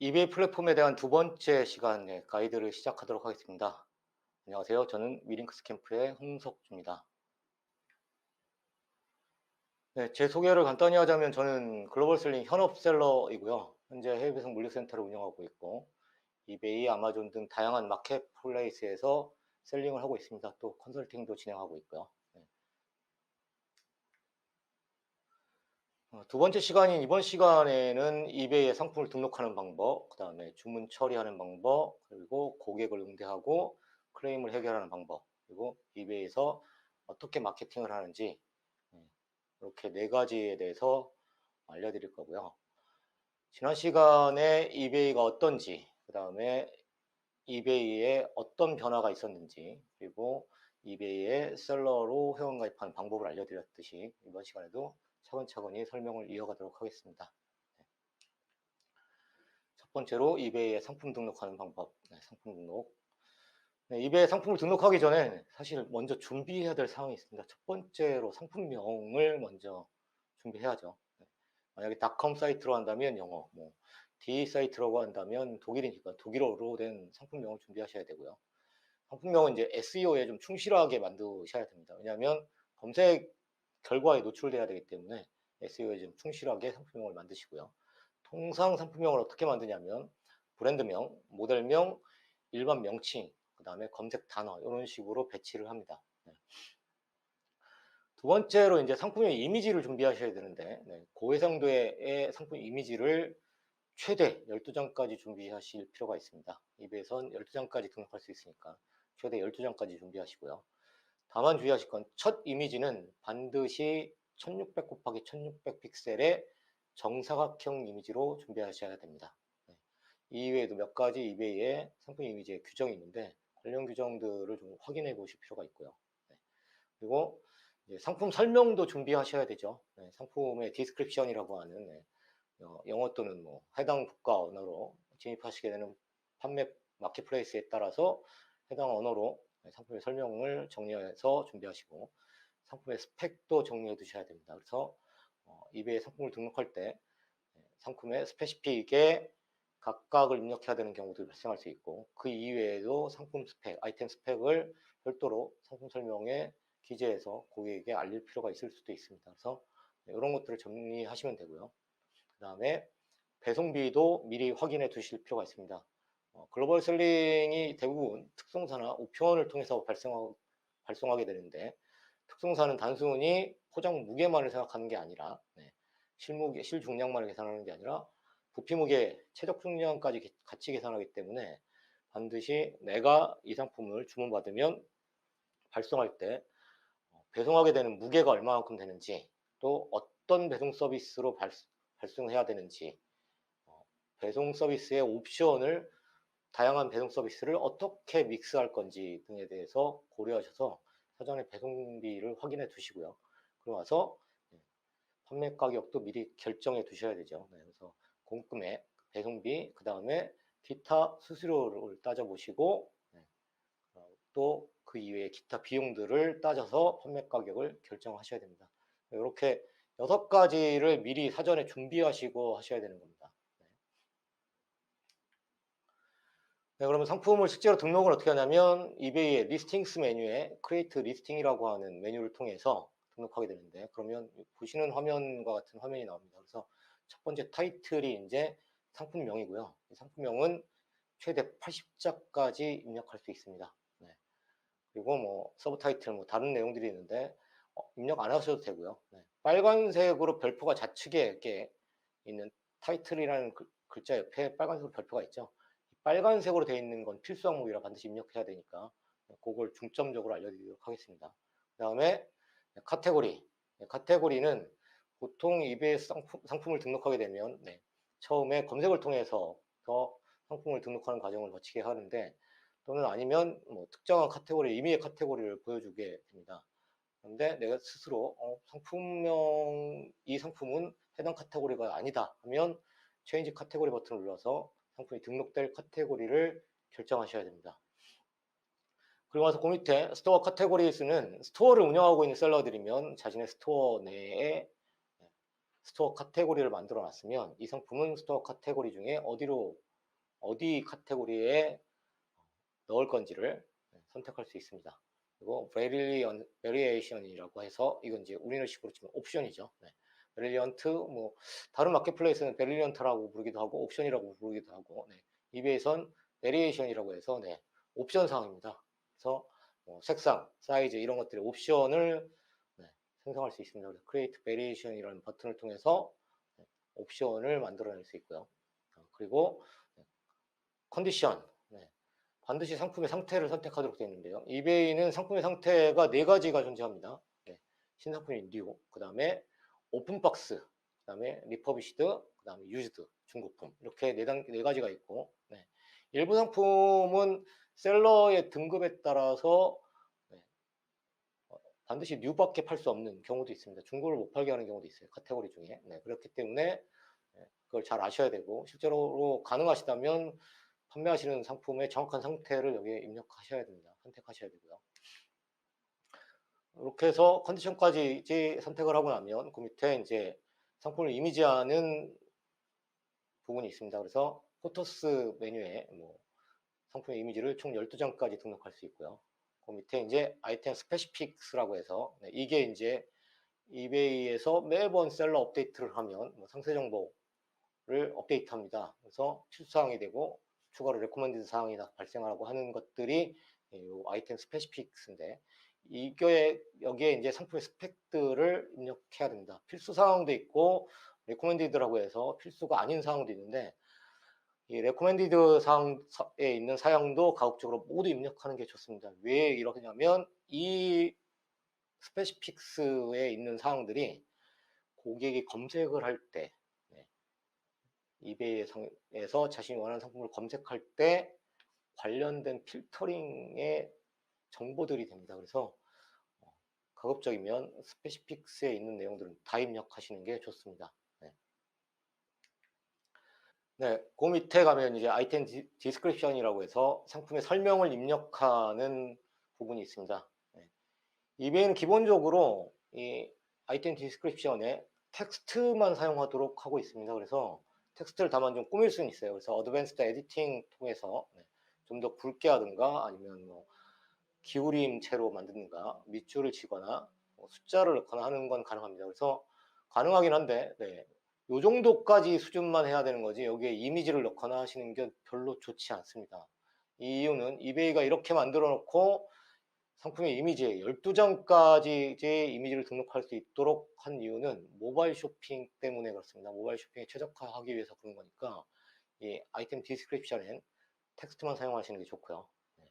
이베이 플랫폼에 대한 두 번째 시간의 가이드를 시작하도록 하겠습니다. 안녕하세요. 저는 위링크스 캠프의 홍석주입니다. 네, 제 소개를 간단히 하자면 저는 글로벌 셀링 현업 셀러이고요. 현재 해외 배송 물류센터를 운영하고 있고 이베이, 아마존 등 다양한 마켓플레이스에서 셀링을 하고 있습니다. 또 컨설팅도 진행하고 있고요. 네. 두 번째 시간인 이번 시간에는 이베이에 상품을 등록하는 방법, 그 다음에 주문 처리하는 방법, 그리고 고객을 응대하고 클레임을 해결하는 방법, 그리고 이베이에서 어떻게 마케팅을 하는지 이렇게 네 가지에 대해서 알려드릴 거고요. 지난 시간에 이베이가 어떤지, 그 다음에 이베이에 어떤 변화가 있었는지, 그리고 이베이의 셀러로 회원 가입하는 방법을 알려드렸듯이 이번 시간에도 차근차근히 설명을 이어가도록 하겠습니다. 네. 첫 번째로 이베이에 상품 등록하는 방법. 상품 등록. 이베이에 상품을 등록하기 전에 사실 먼저 준비해야 될 사항이 있습니다. 첫 번째로 상품명을 먼저 준비해야죠. 만약에 닷컴 사이트로 한다면 영어, D 사이트라고 한다면 독일이니까 독일어로 된 상품명을 준비하셔야 되고요. 상품명은 이제 SEO에 좀 충실하게 만드셔야 됩니다. 왜냐하면 검색 결과에 노출돼야 되기 때문에 SEO에 좀 충실하게 상품명을 만드시고요. 통상 상품명을 어떻게 만드냐면 브랜드명, 모델명, 일반 명칭, 그 다음에 검색 단어 이런 식으로 배치를 합니다. 두 번째로 이제 상품의 이미지를 준비하셔야 되는데 고해상도의 상품 이미지를 최대 12장까지 준비하실 필요가 있습니다. 이베이선 12장까지 등록할 수 있으니까 최대 12장까지 준비하시고요. 다만 주의하실 건 첫 이미지는 반드시 1600 곱하기 1600 픽셀의 정사각형 이미지로 준비하셔야 됩니다. 이 이외에도 몇 가지 이베이의 상품 이미지의 규정이 있는데 관련 규정들을 좀 확인해 보실 필요가 있고요. 그리고 상품 설명도 준비하셔야 되죠. 상품의 디스크립션이라고 하는 영어 또는 해당 국가 언어로 진입하시게 되는 판매 마켓플레이스에 따라서 해당 언어로 상품의 설명을 정리해서 준비하시고 상품의 스펙도 정리해 두셔야 됩니다. 그래서 이베이 상품을 등록할 때 상품의 스페시픽에 각각을 입력해야 되는 경우도 발생할 수 있고 그 이외에도 상품 스펙, 아이템 스펙을 별도로 상품 설명에 기재해서 고객에게 알릴 필요가 있을 수도 있습니다. 그래서 이런 것들을 정리하시면 되고요. 그 다음에 배송비도 미리 확인해 두실 필요가 있습니다. 글로벌 셀링이 대부분 특송사나 옵션을 통해서 발송하게 되는데 특송사는 단순히 포장 무게만을 생각하는 게 아니라 실무게, 실중량만을 계산하는 게 아니라 부피 무게, 최적 중량까지 같이 계산하기 때문에 반드시 내가 이 상품을 주문받으면 발송할 때 배송하게 되는 무게가 얼마만큼 되는지 또 어떤 배송 서비스로 발송해야 되는지 배송 서비스의 옵션을 다양한 배송 서비스를 어떻게 믹스할 건지 등에 대해서 고려하셔서 사전에 배송비를 확인해 두시고요. 그러고 나서 판매 가격도 미리 결정해 두셔야 되죠. 그래서 공금액, 배송비, 그 다음에 기타 수수료를 따져보시고 또 그 이외의 기타 비용들을 따져서 판매 가격을 결정하셔야 됩니다. 이렇게 6가지를 미리 사전에 준비하시고 하셔야 되는 겁니다. 그러면 상품을 실제로 등록을 어떻게 하냐면 이베이의 리스팅스 메뉴에 크리에이트 리스팅이라고 하는 메뉴를 통해서 등록하게 되는데 그러면 보시는 화면과 같은 화면이 나옵니다. 그래서 첫 번째 타이틀이 이제 상품명이고요. 이 상품명은 최대 80자까지 입력할 수 있습니다. 그리고 서브 타이틀 다른 내용들이 있는데 입력 안 하셔도 되고요. 빨간색으로 별표가 좌측에 이렇게 있는 타이틀이라는 글자 옆에 빨간색으로 별표가 있죠. 빨간색으로 되어 있는 건 필수 항목이라 반드시 입력해야 되니까 그걸 중점적으로 알려드리도록 하겠습니다. 그 다음에 카테고리. 카테고리는 보통 이베이 상품을 등록하게 되면 처음에 검색을 통해서 상품을 등록하는 과정을 거치게 하는데 또는 아니면 특정한 카테고리, 임의의 카테고리를 보여주게 됩니다. 그런데 내가 스스로 이 상품은 해당 카테고리가 아니다 하면 체인지 카테고리 버튼을 눌러서 상품이 등록될 카테고리를 결정하셔야 됩니다. 그리고 나서 그 밑에 스토어 카테고리스는 스토어를 운영하고 있는 셀러들이면 자신의 스토어 내에 스토어 카테고리를 만들어 놨으면 이 상품은 스토어 카테고리 중에 어디로 어디 카테고리에 넣을 건지를 선택할 수 있습니다. 그리고 베리에이션이라고 해서 이건 이제 우리나라식으로 치면 옵션이죠. 네. 베릴리언트, 뭐 다른 마켓플레이스는 베릴리언트라고 부르기도 하고 옵션이라고 부르기도 하고, 네. 이베이선 베리에이션이라고 해서 네. 옵션 사항입니다. 그래서 뭐 색상, 사이즈 이런 것들의 옵션을 네. 생성할 수 있습니다. 그래서 Create Variation이라는 버튼을 통해서 네. 옵션을 만들어낼 수 있고요. 그리고 네. 컨디션, 네. 반드시 상품의 상태를 선택하도록 되어 있는데요. 이베이는 상품의 상태가 네 가지가 존재합니다. 네. 신상품이 뉴, 그 다음에 오픈박스, 그 다음에 리퍼비시드, 그 다음에 유즈드, 중고품 이렇게 네 가지가 있고, 네. 일부 상품은 셀러의 등급에 따라서 네. 반드시 뉴밖에 팔 수 없는 경우도 있습니다. 중고를 못 팔게 하는 경우도 있어요. 카테고리 중에. 네. 그렇기 때문에 그걸 잘 아셔야 되고, 실제로 가능하시다면 판매하시는 상품의 정확한 상태를 여기에 입력하셔야 됩니다. 선택하셔야 되고요. 이렇게 해서 컨디션까지 이제 선택을 하고 나면 그 밑에 이제 상품을 이미지하는 부분이 있습니다. 그래서 포토스 메뉴에 뭐 상품의 이미지를 총 12장까지 등록할 수 있고요. 그 밑에 이제 아이템 스페시픽스라고 해서 네, 이게 이제 이베이에서 매번 셀러 업데이트를 하면 뭐 상세 정보를 업데이트합니다. 그래서 실수사항이 되고 추가로 레코멘디드 사항이 발생하고 하는 것들이 이 아이템 스페시픽스인데, 이게 여기에 이제 상품의 스펙들을 입력해야 됩니다. 필수 사항도 있고 레코멘디드라고 해서 필수가 아닌 사항도 있는데, 이 레코멘디드 사항에 있는 사양도 가급적으로 모두 입력하는 게 좋습니다. 왜 이러냐면 이 스페시픽스에 있는 사항들이 고객이 검색을 할 때, 네, 이베이에서 자신이 원하는 상품을 검색할 때 관련된 필터링의 정보들이 됩니다. 그래서 가급적이면 스페시픽스에 있는 내용들은 다 입력하시는 게 좋습니다. 네. 네, 그 밑에 가면 이제 아이템 디스크립션이라고 해서 상품의 설명을 입력하는 부분이 있습니다. 네. 이베이는 기본적으로 이 아이템 디스크립션에 텍스트만 사용하도록 하고 있습니다. 그래서 텍스트를 다만 좀 꾸밀 수는 있어요. 그래서 어드밴스드 에디팅 통해서 네, 좀 더 굵게 하든가 아니면 뭐 기울임체로 만든가 밑줄을 치거나 뭐 숫자를 넣거나 하는 건 가능합니다. 그래서 가능하긴 한데 네, 요 정도까지 수준만 해야 되는 거지 여기에 이미지를 넣거나 하시는 게 별로 좋지 않습니다. 이 이유는 이베이가 이렇게 만들어 놓고 상품의 이미지에 12장까지 이제 이미지를 등록할 수 있도록 한 이유는 모바일 쇼핑 때문에 그렇습니다. 모바일 쇼핑에 최적화하기 위해서 그런 거니까 이 아이템 디스크립션엔 텍스트만 사용하시는 게 좋고요. 네.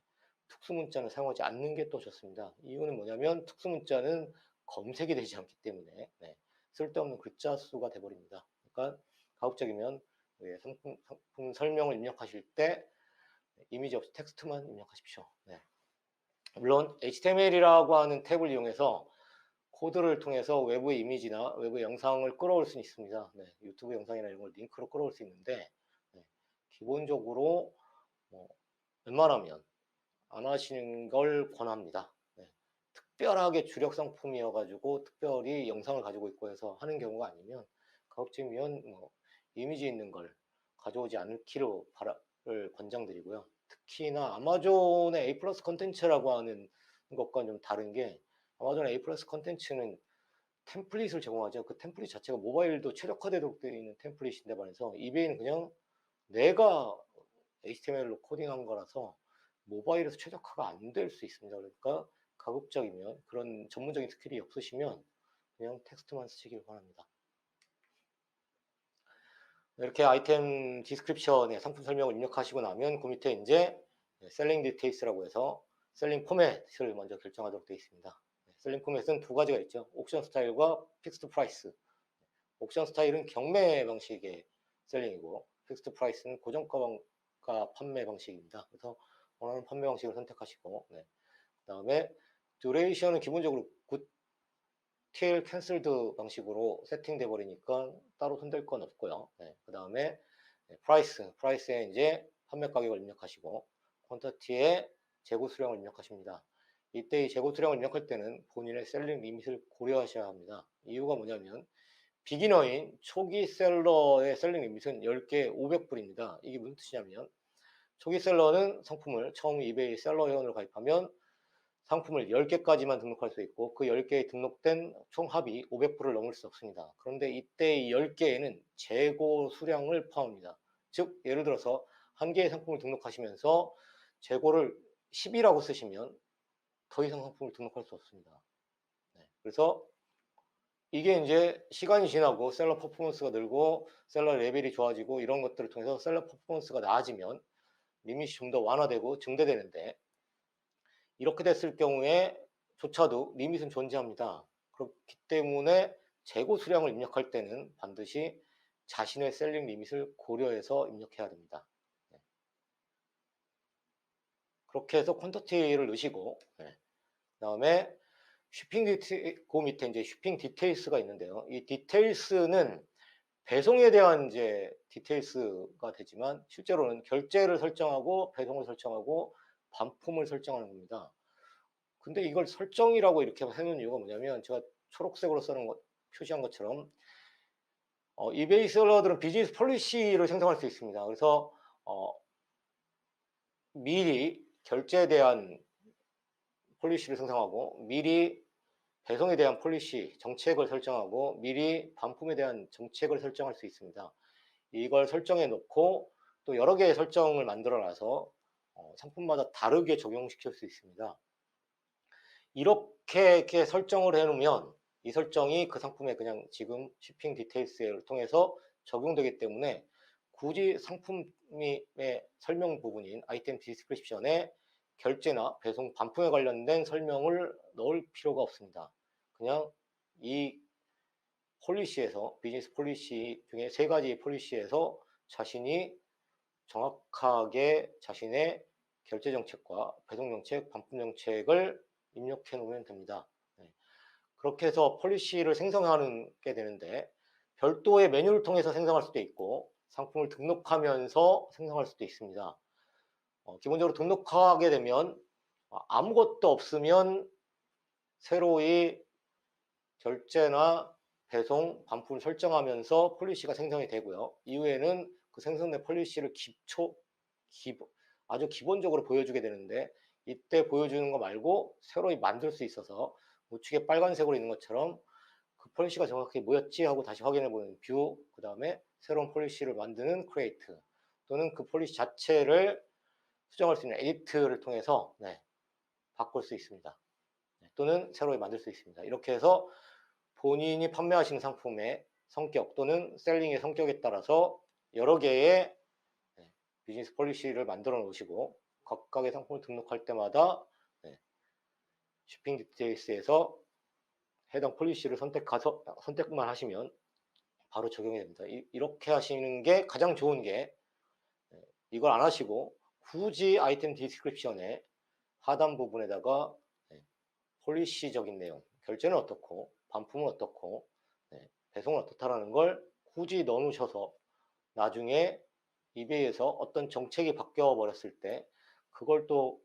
특수문자는 사용하지 않는 게 또 좋습니다. 이유는 뭐냐면 특수문자는 검색이 되지 않기 때문에 네. 쓸데없는 글자 수가 돼버립니다. 그러니까 가급적이면 상품 설명을 입력하실 때 이미지 없이 텍스트만 입력하십시오. 네. 물론 HTML이라고 하는 탭을 이용해서 코드를 통해서 외부의 이미지나 외부의 영상을 끌어올 수는 있습니다. 네, 유튜브 영상이나 이런 걸 링크로 끌어올 수 있는데 네, 기본적으로 웬만하면 안 하시는 걸 권합니다. 네, 특별하게 주력 상품이어가지고 특별히 영상을 가지고 있고 해서 하는 경우가 아니면 가급적이면 이미지 있는 걸 가져오지 않기로 권장드리고요. 특히나 아마존의 A 플러스 컨텐츠라고 하는 것과는 좀 다른 게, 아마존의 A 플러스 컨텐츠는 템플릿을 제공하죠. 그 템플릿 자체가 모바일도 최적화되도록 되어 있는 템플릿인데 말해서 이베이는 그냥 내가 HTML로 코딩한 거라서 모바일에서 최적화가 안 될 수 있습니다. 그러니까 가급적이면 그런 전문적인 스킬이 없으시면 그냥 텍스트만 쓰시길 바랍니다. 이렇게 아이템 디스크립션에 상품 설명을 입력하시고 나면 그 밑에 이제 셀링 디테일스라고 해서 셀링 포맷을 먼저 결정하도록 되어 있습니다. 셀링 포맷은 두 가지가 있죠. 옥션 스타일과 픽스드 프라이스. 옥션 스타일은 경매 방식의 셀링이고 픽스드 프라이스는 고정가 판매 방식입니다. 그래서 원하는 판매 방식을 선택하시고 네. 그 다음에 듀레이션은 기본적으로 굿틸 캔슬드 방식으로 세팅돼 버리니까 따로 손댈 건 없고요. 네. 그 다음에 프라이스에 이제 판매 가격을 입력하시고 퀀터티에 재고 수량을 입력하십니다. 이때 이 재고 수량을 입력할 때는 본인의 셀링 리밋을 고려하셔야 합니다. 이유가 뭐냐면 비기너인 초기 셀러의 셀링 리밋은 10개 500불입니다. 이게 무슨 뜻이냐면 초기 셀러는 상품을 처음 이베이 셀러 회원으로 가입하면 상품을 10개까지만 등록할 수 있고 그 10개에 등록된 총 합이 500불을 넘을 수 없습니다. 그런데 이때 이 10개에는 재고 수량을 포함합니다. 즉 예를 들어서 한 개의 상품을 등록하시면서 재고를 10이라고 쓰시면 더 이상 상품을 등록할 수 없습니다. 네, 그래서 이게 이제 시간이 지나고 셀러 퍼포먼스가 늘고 셀러 레벨이 좋아지고 이런 것들을 통해서 셀러 퍼포먼스가 나아지면 리밋이 좀 더 완화되고 증대되는데 이렇게 됐을 경우에 조차도 리밋은 존재합니다. 그렇기 때문에 재고 수량을 입력할 때는 반드시 자신의 셀링 리밋을 고려해서 입력해야 됩니다. 네. 그렇게 해서 퀀터티를 넣으시고 네. 그다음에 쇼핑 디테일 그 밑에 이제 쇼핑 디테일스가 있는데요. 이 디테일스는 배송에 대한 이제 디테일스가 되지만 실제로는 결제를 설정하고 배송을 설정하고 반품을 설정하는 겁니다. 근데 이걸 설정이라고 이렇게 해놓은 이유가 뭐냐면 제가 초록색으로 써놓은 것, 표시한 것처럼 이베이 셀러들은 비즈니스 폴리시를 생성할 수 있습니다. 그래서 미리 결제에 대한 폴리시를 생성하고 미리 배송에 대한 폴리시, 정책을 설정하고 미리 반품에 대한 정책을 설정할 수 있습니다. 이걸 설정해 놓고 또 여러 개의 설정을 만들어 놔서 상품마다 다르게 적용시킬 수 있습니다. 이렇게 설정을 해 놓으면 이 설정이 그 상품에 그냥 지금 shipping details를 통해서 적용되기 때문에 굳이 상품의 설명 부분인 아이템 디스크립션에 결제나 배송 반품에 관련된 설명을 넣을 필요가 없습니다. 그냥 이 폴리시에서 비즈니스 폴리시 중에 세 가지 폴리시에서 자신이 정확하게 자신의 결제 정책과 배송 정책, 반품 정책을 입력해 놓으면 됩니다. 네. 그렇게 해서 폴리시를 생성하게 되는데 별도의 메뉴를 통해서 생성할 수도 있고 상품을 등록하면서 생성할 수도 있습니다. 기본적으로 등록하게 되면 아무것도 없으면 새로이 결제나 배송, 반품을 설정하면서 폴리시가 생성이 되고요. 이후에는 그 생성된 폴리시를 아주 기본적으로 보여주게 되는데 이때 보여주는 거 말고 새로 만들 수 있어서 우측에 빨간색으로 있는 것처럼 그 폴리시가 정확히 뭐였지 하고 다시 확인해보는 뷰, 그 다음에 새로운 폴리시를 만드는 크리에이트 또는 그 폴리시 자체를 수정할 수 있는 에디트를 통해서 바꿀 수 있습니다. 또는 새로 만들 수 있습니다. 이렇게 해서 본인이 판매하시는 상품의 성격 또는 셀링의 성격에 따라서 여러 개의 비즈니스 폴리시를 만들어 놓으시고 각각의 상품을 등록할 때마다 쇼핑 디테일스에서 해당 폴리시를 선택만 하시면 바로 적용이 됩니다. 이렇게 하시는 게 가장 좋은 게 이걸 안 하시고 굳이 아이템 디스크립션에 하단 부분에다가 폴리시적인 내용, 결제는 어떻고 반품은 어떻고 배송은 어떻다라는 걸 굳이 넣어 놓으셔서 나중에 이베이에서 어떤 정책이 바뀌어 버렸을 때 그걸 또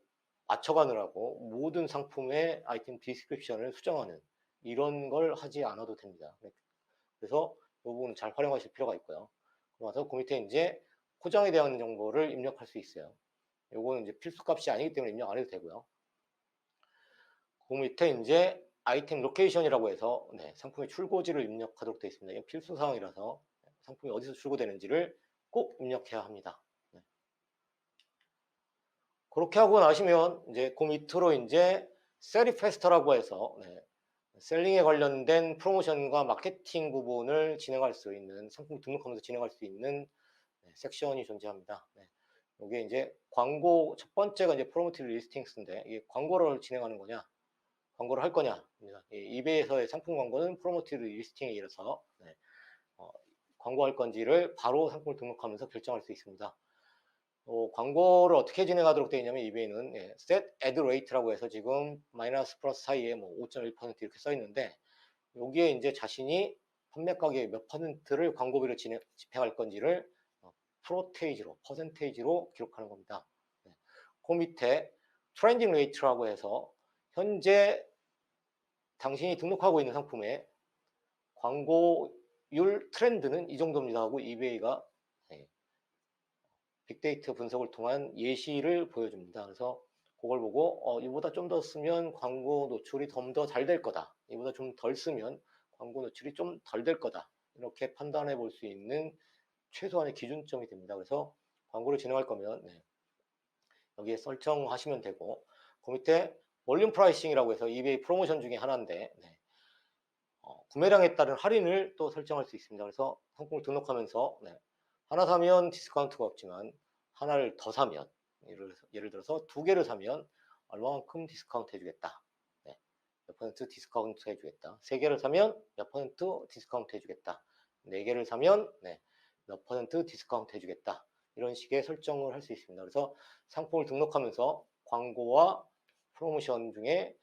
맞춰가느라고 모든 상품의 아이템 디스크립션을 수정하는 이런 걸 하지 않아도 됩니다. 그래서 이 부분 잘 활용하실 필요가 있고요. 그러면서 그 밑에 이제 포장에 대한 정보를 입력할 수 있어요. 요거는 이제 필수값이 아니기 때문에 입력 안 해도 되고요. 그 밑에 이제 아이템 로케이션이라고 해서 상품의 출고지를 입력하도록 되어 있습니다. 이건 필수 사항이라서 상품이 어디서 출고되는지를 꼭 입력해야 합니다. 그렇게 하고 나시면 이제 그 밑으로 이제 세리페스터라고 해서 셀링에 관련된 프로모션과 마케팅 부분을 진행할 수 있는 상품 등록하면서 진행할 수 있는 섹션이 존재합니다. 이게 이제 광고 첫 번째가 이제 프로모티브 리스팅스인데 이게 광고를 진행하는 거냐, 광고를 할 거냐. 이베이에서의 상품 광고는 프로모티브 리스팅에 이르서 광고할 건지를 바로 상품을 등록하면서 결정할 수 있습니다. 광고를 어떻게 진행하도록 되어 있냐면 이베이는 set ad rate라고 해서 지금 마이너스 플러스 사이에 뭐 5.1% 이렇게 써 있는데 여기에 이제 자신이 판매 가격의 몇 퍼센트를 광고비로 집행할 건지를 프로테이지로 퍼센테이지로 기록하는 겁니다. 그 밑에 트렌딩 레이트라고 해서 현재 당신이 등록하고 있는 상품의 광고율 트렌드는 이 정도입니다 하고 이베이가 빅데이터 분석을 통한 예시를 보여줍니다. 그래서 그걸 보고 이보다 좀 더 쓰면 광고 노출이 좀 더 잘 될 거다. 이보다 좀 덜 쓰면 광고 노출이 좀 덜 될 거다. 이렇게 판단해 볼 수 있는 최소한의 기준점이 됩니다. 그래서 광고를 진행할 거면 여기에 설정하시면 되고, 그 밑에 볼륨 프라이싱이라고 해서 이베이 프로모션 중에 하나인데 구매량에 따른 할인을 또 설정할 수 있습니다. 그래서 상품을 등록하면서 하나 사면 디스카운트가 없지만 하나를 더 사면, 예를 들어서 두 개를 사면 얼마만큼 디스카운트 해주겠다. 몇 퍼센트 디스카운트 해주겠다. 세 개를 사면 몇 퍼센트 디스카운트 해주겠다. 네 개를 사면 몇 퍼센트 디스카운트 해주겠다. 이런 식의 설정을 할 수 있습니다. 그래서 상품을 등록하면서 광고와 프로모션 중에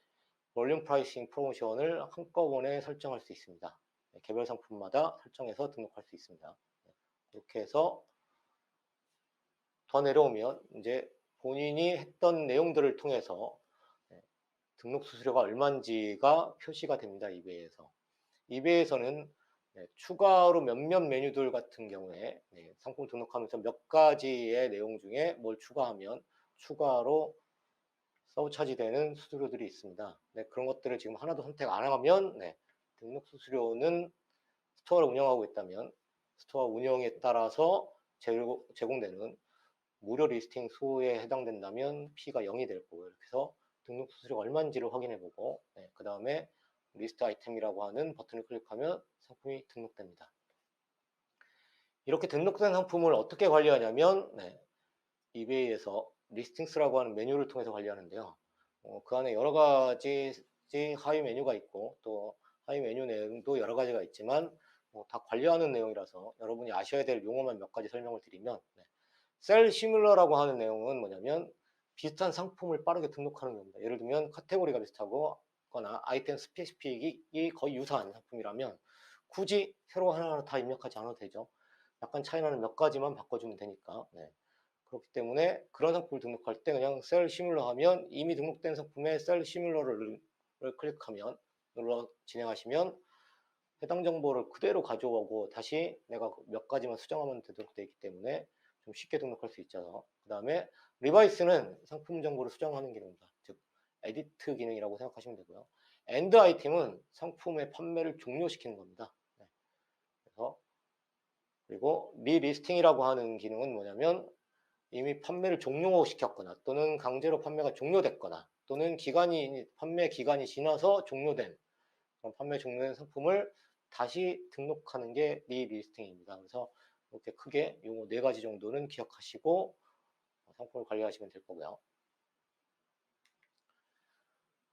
볼륨 프라이싱 프로모션을 한꺼번에 설정할 수 있습니다. 개별 상품마다 설정해서 등록할 수 있습니다. 이렇게 해서 더 내려오면 이제 본인이 했던 내용들을 통해서 등록 수수료가 얼마인지가 표시가 됩니다. 이베이에서. 이베이에서는 추가로 몇몇 메뉴들 같은 경우에 상품 등록하면서 몇 가지의 내용 중에 뭘 추가하면 추가로 서브차지 되는 수수료들이 있습니다. 그런 것들을 지금 하나도 선택 안 하면 등록 수수료는 스토어를 운영하고 있다면 스토어 운영에 따라서 제공되는 무료 리스팅 수에 해당된다면 피가 0이 될 거고요. 그래서 등록 수수료가 얼마인지를 확인해 보고 그 다음에 리스트 아이템이라고 하는 버튼을 클릭하면 상품이 등록됩니다. 이렇게 등록된 상품을 어떻게 관리하냐면 이베이에서 리스팅스라고 하는 메뉴를 통해서 관리하는데요. 그 안에 여러 가지 하위 메뉴가 있고 또 하위 메뉴 내용도 여러 가지가 있지만 다 관리하는 내용이라서 여러분이 아셔야 될 용어만 몇 가지 설명을 드리면 셀 시뮬러라고 하는 내용은 뭐냐면 비슷한 상품을 빠르게 등록하는 겁니다. 예를 들면 카테고리가 비슷하고 거나 아이템 스페시픽이 거의 유사한 상품이라면 굳이 새로 하나하나 다 입력하지 않아도 되죠. 약간 차이 나는 몇 가지만 바꿔주면 되니까. 그렇기 때문에 그런 상품을 등록할 때 그냥 셀 시뮬러 하면 이미 등록된 상품에 셀 시뮬러를 클릭하면 눌러 진행하시면 해당 정보를 그대로 가져오고 다시 내가 몇 가지만 수정하면 되도록 되어 있기 때문에 좀 쉽게 등록할 수 있죠. 그 다음에 리바이스는 상품 정보를 수정하는 기능입니다. 즉 에디트 기능이라고 생각하시면 되고요. 엔드 아이템은 상품의 판매를 종료시키는 겁니다. 그래서 그리고 리리스팅이라고 하는 기능은 뭐냐면 이미 판매를 종료시켰거나 또는 강제로 판매가 종료됐거나 또는 판매 기간이 지나서 종료된 판매 종료된 상품을 다시 등록하는 게 리리스팅입니다. 그래서 이렇게 크게 요 4가지 정도는 기억하시고 상품을 관리하시면 될 거고요.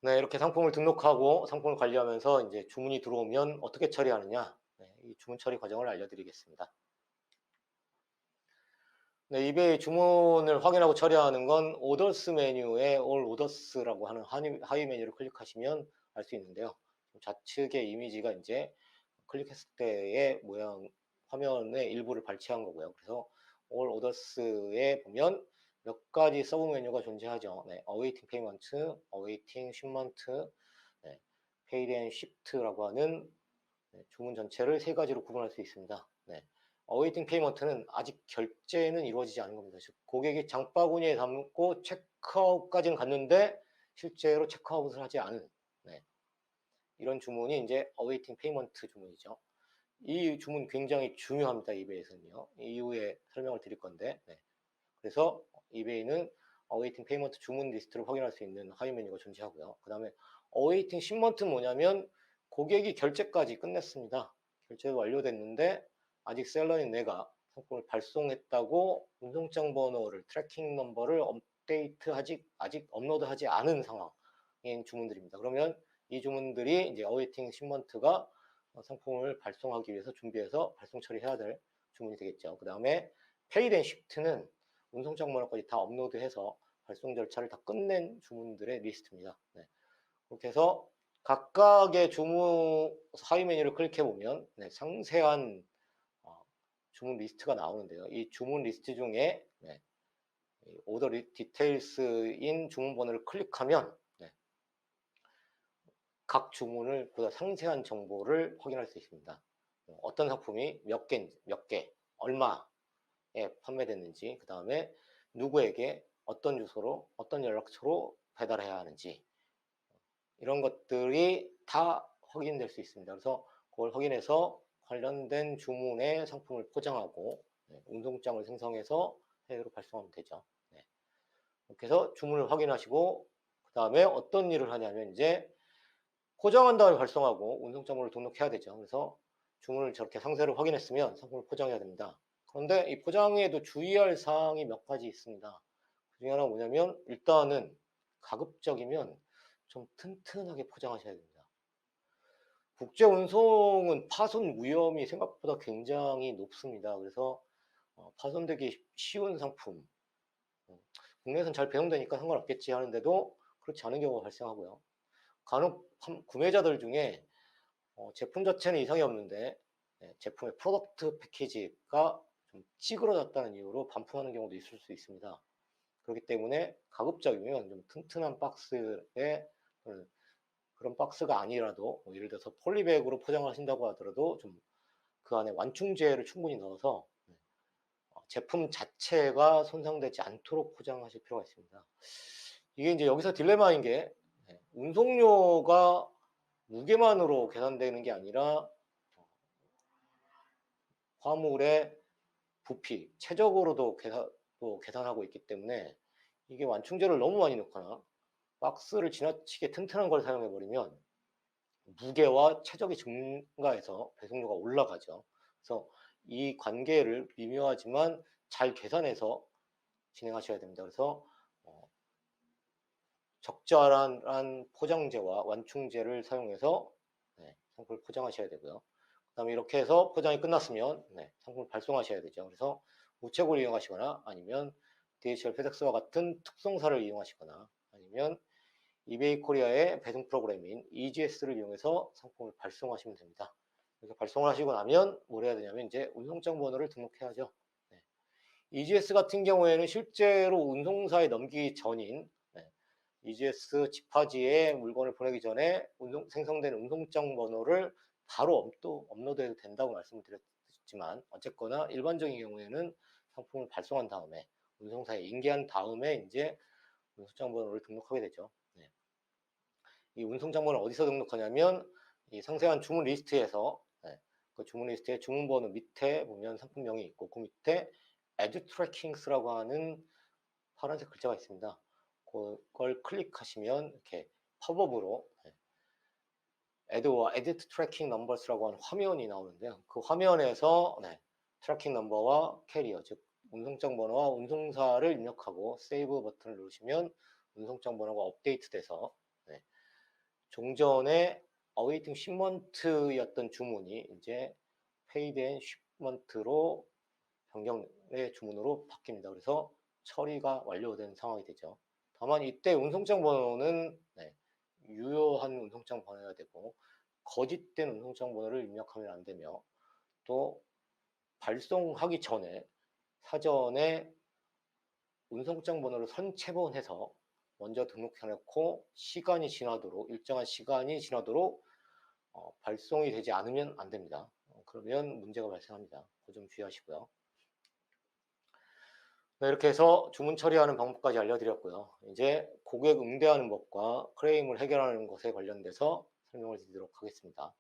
이렇게 상품을 등록하고 상품을 관리하면서 이제 주문이 들어오면 어떻게 처리하느냐, 이 주문 처리 과정을 알려드리겠습니다. 이베이 주문을 확인하고 처리하는 건 오더스 메뉴에 올 오더스라고 하는 하위 메뉴를 클릭하시면 알 수 있는데요. 좌측의 이미지가 이제 클릭했을 때의 모양 화면의 일부를 발췌한 거고요. 그래서 올 오더스에 보면 몇 가지 서브 메뉴가 존재하죠. awaiting payment, awaiting shipment, paid and shipped라고 하는 주문 전체를 3가지로 구분할 수 있습니다. awaiting payment는 아직 결제는 이루어지지 않은 겁니다. 즉 고객이 장바구니에 담고 체크아웃까지는 갔는데 실제로 체크아웃을 하지 않은 이런 주문이 이제 awaiting payment 주문이죠. 이 주문 굉장히 중요합니다. 이베이에서는요. 이후에 설명을 드릴 건데 그래서 이베이는 awaiting payment 주문 리스트를 확인할 수 있는 하위 메뉴가 존재하고요. 그 다음에 awaiting shipment는 뭐냐면 고객이 결제까지 끝냈습니다. 결제가 완료됐는데 아직 셀러인 내가 상품을 발송했다고 운송장 번호를 트래킹 넘버를 아직 업로드하지 않은 상황인 주문들입니다. 그러면 이 주문들이 이제 awaiting shipment가 상품을 발송하기 위해서 준비해서 발송 처리해야 될 주문이 되겠죠. 그 다음에 paid and shipped는 운송장 번호까지 다 업로드해서 발송 절차를 다 끝낸 주문들의 리스트입니다. 그렇게 해서 각각의 주문 하위 메뉴를 클릭해 보면 상세한 주문 리스트가 나오는데요. 이 주문 리스트 중에 오더 디테일스인 주문 번호를 클릭하면 각 주문을 보다 상세한 정보를 확인할 수 있습니다. 어떤 상품이 몇 개, 얼마, 판매됐는지, 그 다음에 누구에게 어떤 주소로 어떤 연락처로 배달해야 하는지 이런 것들이 다 확인될 수 있습니다. 그래서 그걸 확인해서 관련된 주문의 상품을 포장하고 운송장을 생성해서 해외로 발송하면 되죠. 이렇게 해서 주문을 확인하시고 그 다음에 어떤 일을 하냐면 이제 포장한 다음에 발송하고 운송장으로 등록해야 되죠. 그래서 주문을 저렇게 상세를 확인했으면 상품을 포장해야 됩니다. 그런데 이 포장에도 주의할 사항이 몇 가지 있습니다. 그 중에 하나가 뭐냐면 일단은 가급적이면 좀 튼튼하게 포장하셔야 됩니다. 국제 운송은 파손 위험이 생각보다 굉장히 높습니다. 그래서 파손되기 쉬운 상품, 국내에서는 잘 배송되니까 상관없겠지 하는데도 그렇지 않은 경우가 발생하고요. 간혹 구매자들 중에 제품 자체는 이상이 없는데 제품의 프로덕트 패키지가 좀 찌그러졌다는 이유로 반품하는 경우도 있을 수 있습니다. 그렇기 때문에 가급적이면 좀 튼튼한 박스에 그런 박스가 아니라도 예를 들어서 폴리백으로 포장을 하신다고 하더라도 좀 그 안에 완충제를 충분히 넣어서 제품 자체가 손상되지 않도록 포장하실 필요가 있습니다. 이게 이제 여기서 딜레마인 게 운송료가 무게만으로 계산되는 게 아니라 화물의 부피, 최적으로도 계산하고 있기 때문에 이게 완충제를 너무 많이 넣거나 박스를 지나치게 튼튼한 걸 사용해 버리면 무게와 최적이 증가해서 배송료가 올라가죠. 그래서 이 관계를 미묘하지만 잘 계산해서 진행하셔야 됩니다. 그래서 적절한 포장재와 완충제를 사용해서 상품을 포장하셔야 되고요. 그 다음에 이렇게 해서 포장이 끝났으면 상품을 발송하셔야 되죠. 그래서 우체국을 이용하시거나 아니면 DHL 페덱스와 같은 특송사를 이용하시거나 아니면 이베이 코리아의 배송 프로그램인 EGS를 이용해서 상품을 발송하시면 됩니다. 이렇게 발송을 하시고 나면 뭘 해야 되냐면 이제 운송장 번호를 등록해야죠. EGS 같은 경우에는 실제로 운송사에 넘기기 전인 EGS 집하지에 물건을 보내기 전에 생성된 운송장 번호를 바로 업로드해도 된다고 말씀을 드렸지만 어쨌거나 일반적인 경우에는 상품을 발송한 다음에 운송사에 인계한 다음에 이제 운송장 번호를 등록하게 되죠. 이 운송장 번호를 어디서 등록하냐면 이 상세한 주문 리스트에서 그 주문 리스트의 주문 번호 밑에 보면 상품명이 있고 그 밑에 Add Trackings라고 하는 파란색 글자가 있습니다. 그걸 클릭하시면 이렇게 팝업으로 Add와 Edit Tracking Numbers라고 하는 화면이 나오는데요. 그 화면에서 트래킹 넘버와 캐리어, 즉 운송장 번호와 운송사를 입력하고 세이브 버튼을 누르시면 운송장 번호가 업데이트돼서 종전에 awaiting shipment였던 주문이 이제 paid and shipment로 변경의 주문으로 바뀝니다. 그래서 처리가 완료된 상황이 되죠. 다만 이때 운송장 번호는 유효한 운송장 번호여야 되고 거짓된 운송장 번호를 입력하면 안 되며 또 발송하기 전에 사전에 운송장 번호를 선체본해서 먼저 등록해놓고 시간이 지나도록 일정한 시간이 지나도록 발송이 되지 않으면 안 됩니다. 그러면 문제가 발생합니다. 그 점 주의하시고요. 이렇게 해서 주문 처리하는 방법까지 알려드렸고요. 이제 고객 응대하는 법과 크레임을 해결하는 것에 관련돼서 설명을 드리도록 하겠습니다.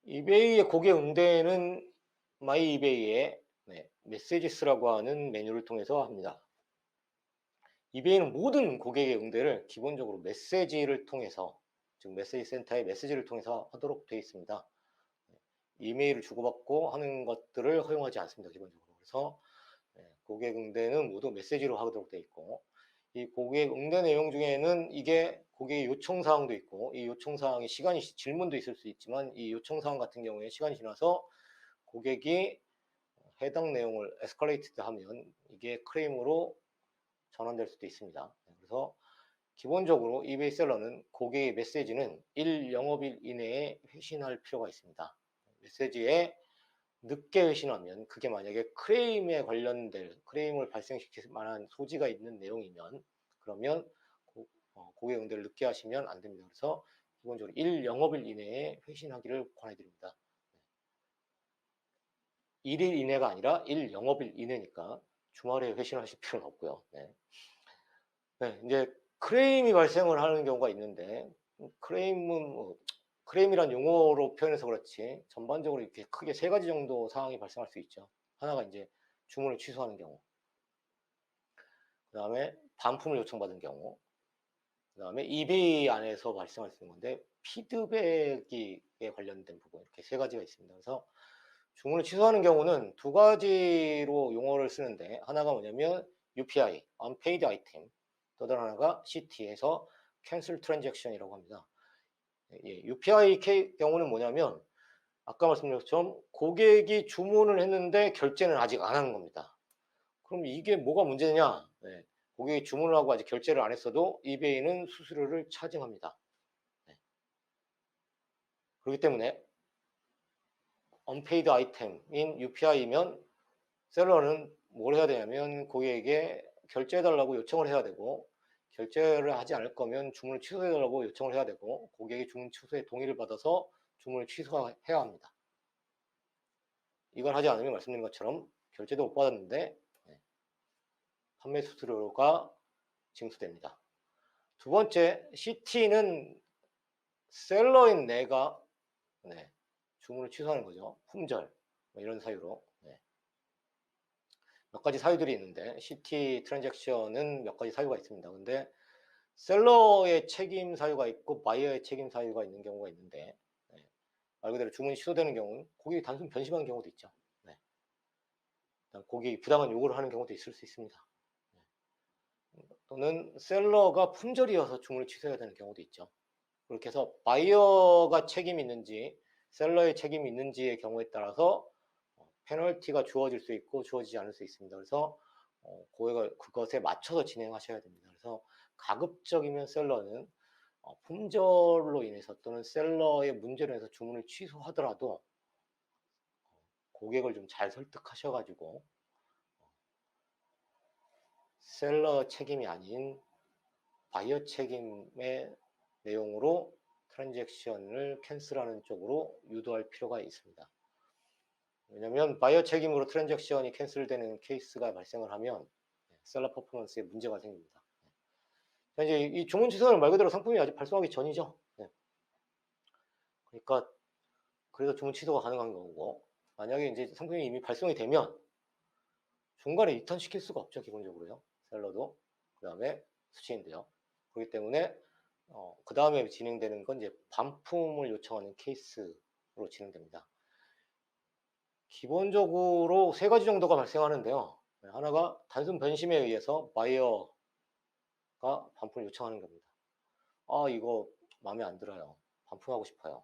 이베이의 고객 응대는 마이 이베이의 메시지스라고 하는 메뉴를 통해서 합니다. 이베이는 모든 고객의 응대를 기본적으로 메시지를 통해서, 즉 메시지 센터의 메시지를 통해서 하도록 되어 있습니다. 이메일을 주고받고 하는 것들을 허용하지 않습니다. 기본적으로. 그래서 고객 응대는 모두 메시지로 하도록 되어 있고, 이 고객 응대 내용 중에는 이게 고객의 요청 사항도 있고, 이 요청 사항이 질문도 있을 수 있지만 이 요청 사항 같은 경우에 시간이 지나서 고객이 해당 내용을 에스컬레이트 하면 이게 크레임으로 전환될 수도 있습니다. 그래서 기본적으로 이베이 셀러는 고객의 메시지는 1영업일 이내에 회신할 필요가 있습니다. 메시지에 늦게 회신하면 그게 만약에 크레임에 관련될 크레임을 발생시킬 만한 소지가 있는 내용이면 그러면 고객 응대를 늦게 하시면 안 됩니다. 그래서 기본적으로 1영업일 이내에 회신하기를 권해드립니다. 1일 이내가 아니라 1영업일 이내니까 주말에 회신하실 필요는 없고요. 네. 네, 이제 크레임이 발생을 하는 경우가 있는데 크레임은 크레임이란 용어로 표현해서 그렇지 전반적으로 이렇게 크게 세 가지 정도 상황이 발생할 수 있죠. 하나가 이제 주문을 취소하는 경우, 그 다음에 반품을 요청받은 경우, 그 다음에 eBay 안에서 발생할 수 있는 건데 피드백에 관련된 부분, 이렇게 세 가지가 있습니다. 그래서 주문을 취소하는 경우는 두 가지로 용어를 쓰는데 하나가 뭐냐면 UPI, Unpaid Item, 또 다른 하나가 CT에서 Cancel Transaction이라고 합니다. 예, UPI 경우는 뭐냐면 아까 말씀드린 것처럼 고객이 주문을 했는데 결제는 아직 안 한 겁니다. 그럼 이게 뭐가 문제냐? 네, 고객이 주문을 하고 아직 결제를 안 했어도 이베이는 수수료를 차징합니다. 네. 그렇기 때문에 unpaid item인 UPI면 셀러는 뭘 해야 되냐면 고객에게 결제해달라고 요청을 해야 되고, 결제를 하지 않을 거면 주문을 취소해달라고 요청을 해야 되고, 고객이 주문 취소에 동의를 받아서 주문을 취소해야 합니다. 이걸 하지 않으면 말씀드린 것처럼 결제도 못 받았는데 판매 수수료가 징수됩니다. 두 번째, CT는 셀러인 내가 주문을 취소하는 거죠. 품절 이런 사유로. 몇 가지 사유들이 있는데 CT 트랜잭션은 몇 가지 사유가 있습니다. 근데 셀러의 책임 사유가 있고 바이어의 책임 사유가 있는 경우가 있는데 말 그대로 주문이 취소되는 경우는 고객이 단순 변심하는 경우도 있죠. 고객이 부당한 요구를 하는 경우도 있을 수 있습니다. 또는 셀러가 품절이어서 주문을 취소해야 되는 경우도 있죠. 그렇게 해서 바이어가 책임이 있는지 셀러의 책임이 있는지의 경우에 따라서 페널티가 주어질 수 있고 주어지지 않을 수 있습니다. 그래서 고객을 그것에 맞춰서 진행하셔야 됩니다. 그래서 가급적이면 셀러는 품절로 인해서 또는 셀러의 문제로 인해서 주문을 취소하더라도 고객을 좀 잘 설득하셔가지고 셀러 책임이 아닌 바이어 책임의 내용으로 트랜잭션을 캔슬하는 쪽으로 유도할 필요가 있습니다. 왜냐하면 바이어 책임으로 트랜잭션이 캔슬되는 케이스가 발생을 하면 셀러 퍼포먼스에 문제가 생깁니다. 이제 이 주문 취소는 말 그대로 상품이 아직 발송하기 전이죠. 그러니까 그래서 주문 취소가 가능한 거고, 만약에 이제 상품이 이미 발송이 되면 중간에 리턴 시킬 수가 없죠. 기본적으로요. 셀러도 그 다음에 수취인데요. 그렇기 때문에 그 다음에 진행되는 건 이제 반품을 요청하는 케이스로 진행됩니다. 기본적으로 세 가지 정도가 발생하는데요. 하나가 단순 변심에 의해서 바이어가 반품을 요청하는 겁니다. 아, 이거 마음에 안 들어요. 반품하고 싶어요.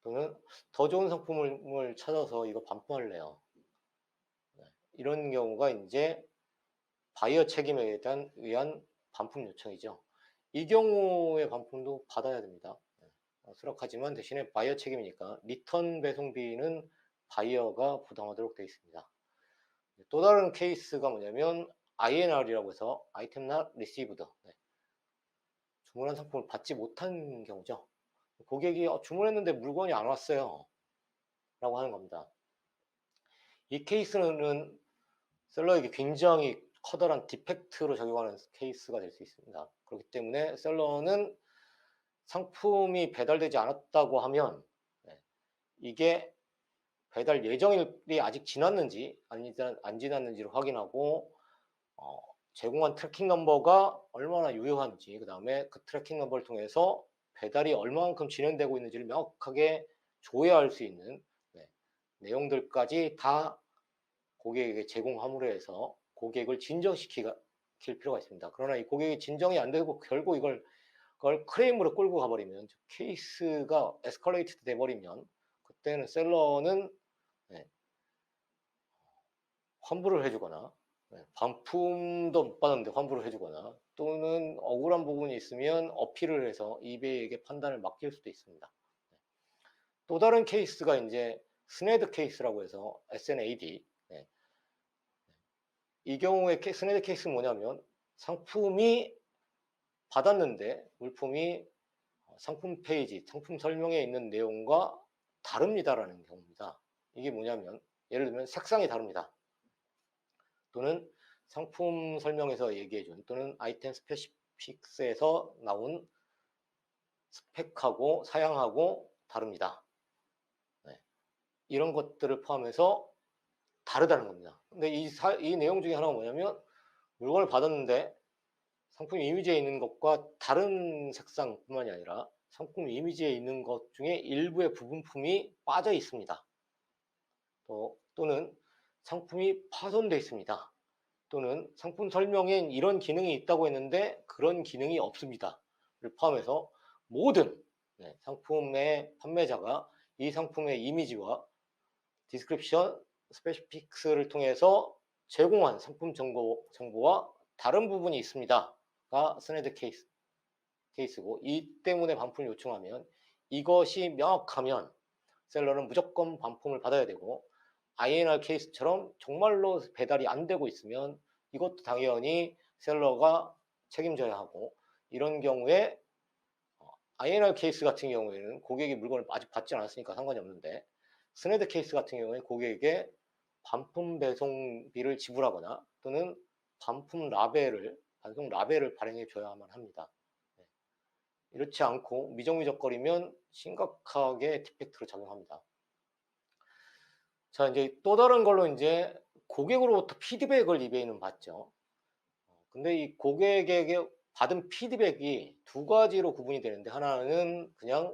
또는 더 좋은 상품을 찾아서 이거 반품할래요. 이런 경우가 이제 바이어 책임에 의한 반품 요청이죠. 이 경우의 반품도 받아야 됩니다. 수락하지만 대신에 바이어 책임이니까 리턴 배송비는 바이어가 부담하도록 되어 있습니다. 또 다른 케이스가 뭐냐면 INR이라고 해서 Item Not Received, 주문한 상품을 받지 못한 경우죠. 고객이 주문했는데 물건이 안 왔어요 라고 하는 겁니다. 이 케이스는 셀러에게 굉장히 커다란 디펙트로 적용하는 케이스가 될 수 있습니다. 그렇기 때문에 셀러는 상품이 배달되지 않았다고 하면 이게 배달 예정일이 아직 지났는지 안 지났는지를 확인하고 제공한 트래킹 넘버가 얼마나 유효한지, 그 다음에 그 트래킹 넘버를 통해서 배달이 얼마만큼 진행되고 있는지를 명확하게 조회할 수 있는 내용들까지 다 고객에게 제공함으로 해서 고객을 진정시킬 필요가 있습니다. 그러나 이 고객이 진정이 안 되고 결국 그걸 크레임으로 끌고 가버리면, 케이스가 에스컬레이트 돼버리면 그때는 셀러는 환불을 해주거나 반품도 못 받았는데 환불을 해주거나, 또는 억울한 부분이 있으면 어필을 해서 이베이에게 판단을 맡길 수도 있습니다. 또 다른 케이스가 이제 스네드 케이스라고 해서 SNAD. 이 경우에 스네드 케이스는 뭐냐면 상품이 받았는데 물품이 상품 페이지, 상품 설명에 있는 내용과 다릅니다라는 경우입니다. 이게 뭐냐면 예를 들면 색상이 다릅니다. 또는 상품 설명에서 얘기해준 또는 아이템 스페시픽스에서 나온 스펙하고 사양하고 다릅니다. 네. 이런 것들을 포함해서 다르다는 겁니다. 근데 이 내용 중에 하나가 뭐냐면 물건을 받았는데 상품 이미지에 있는 것과 다른 색상뿐만이 아니라 상품 이미지에 있는 것 중에 일부의 부분품이 빠져 있습니다. 또는 상품이 파손되어 있습니다. 또는 상품 설명엔 이런 기능이 있다고 했는데 그런 기능이 없습니다. 를 포함해서 모든 상품의 판매자가 이 상품의 이미지와 디스크립션, 스페시픽스를 통해서 제공한 상품 정보와 다른 부분이 있습니다가 스네드 케이스고, 이 때문에 반품을 요청하면 이것이 명확하면 셀러는 무조건 반품을 받아야 되고, INR 케이스처럼 정말로 배달이 안 되고 있으면 이것도 당연히 셀러가 책임져야 하고, 이런 경우에 INR 케이스 같은 경우에는 고객이 물건을 아직 받지 않았으니까 상관이 없는데, 스네드 케이스 같은 경우에 고객에게 반품 배송비를 지불하거나 또는 반송 라벨을 발행해 줘야만 합니다. 이렇지 않고 미적미적거리면 심각하게 디펙트로 작용합니다. 자, 이제 또 다른 걸로 이제 고객으로부터 피드백을 이베이는 받죠. 근데 이 고객에게 받은 피드백이 두 가지로 구분이 되는데, 하나는 그냥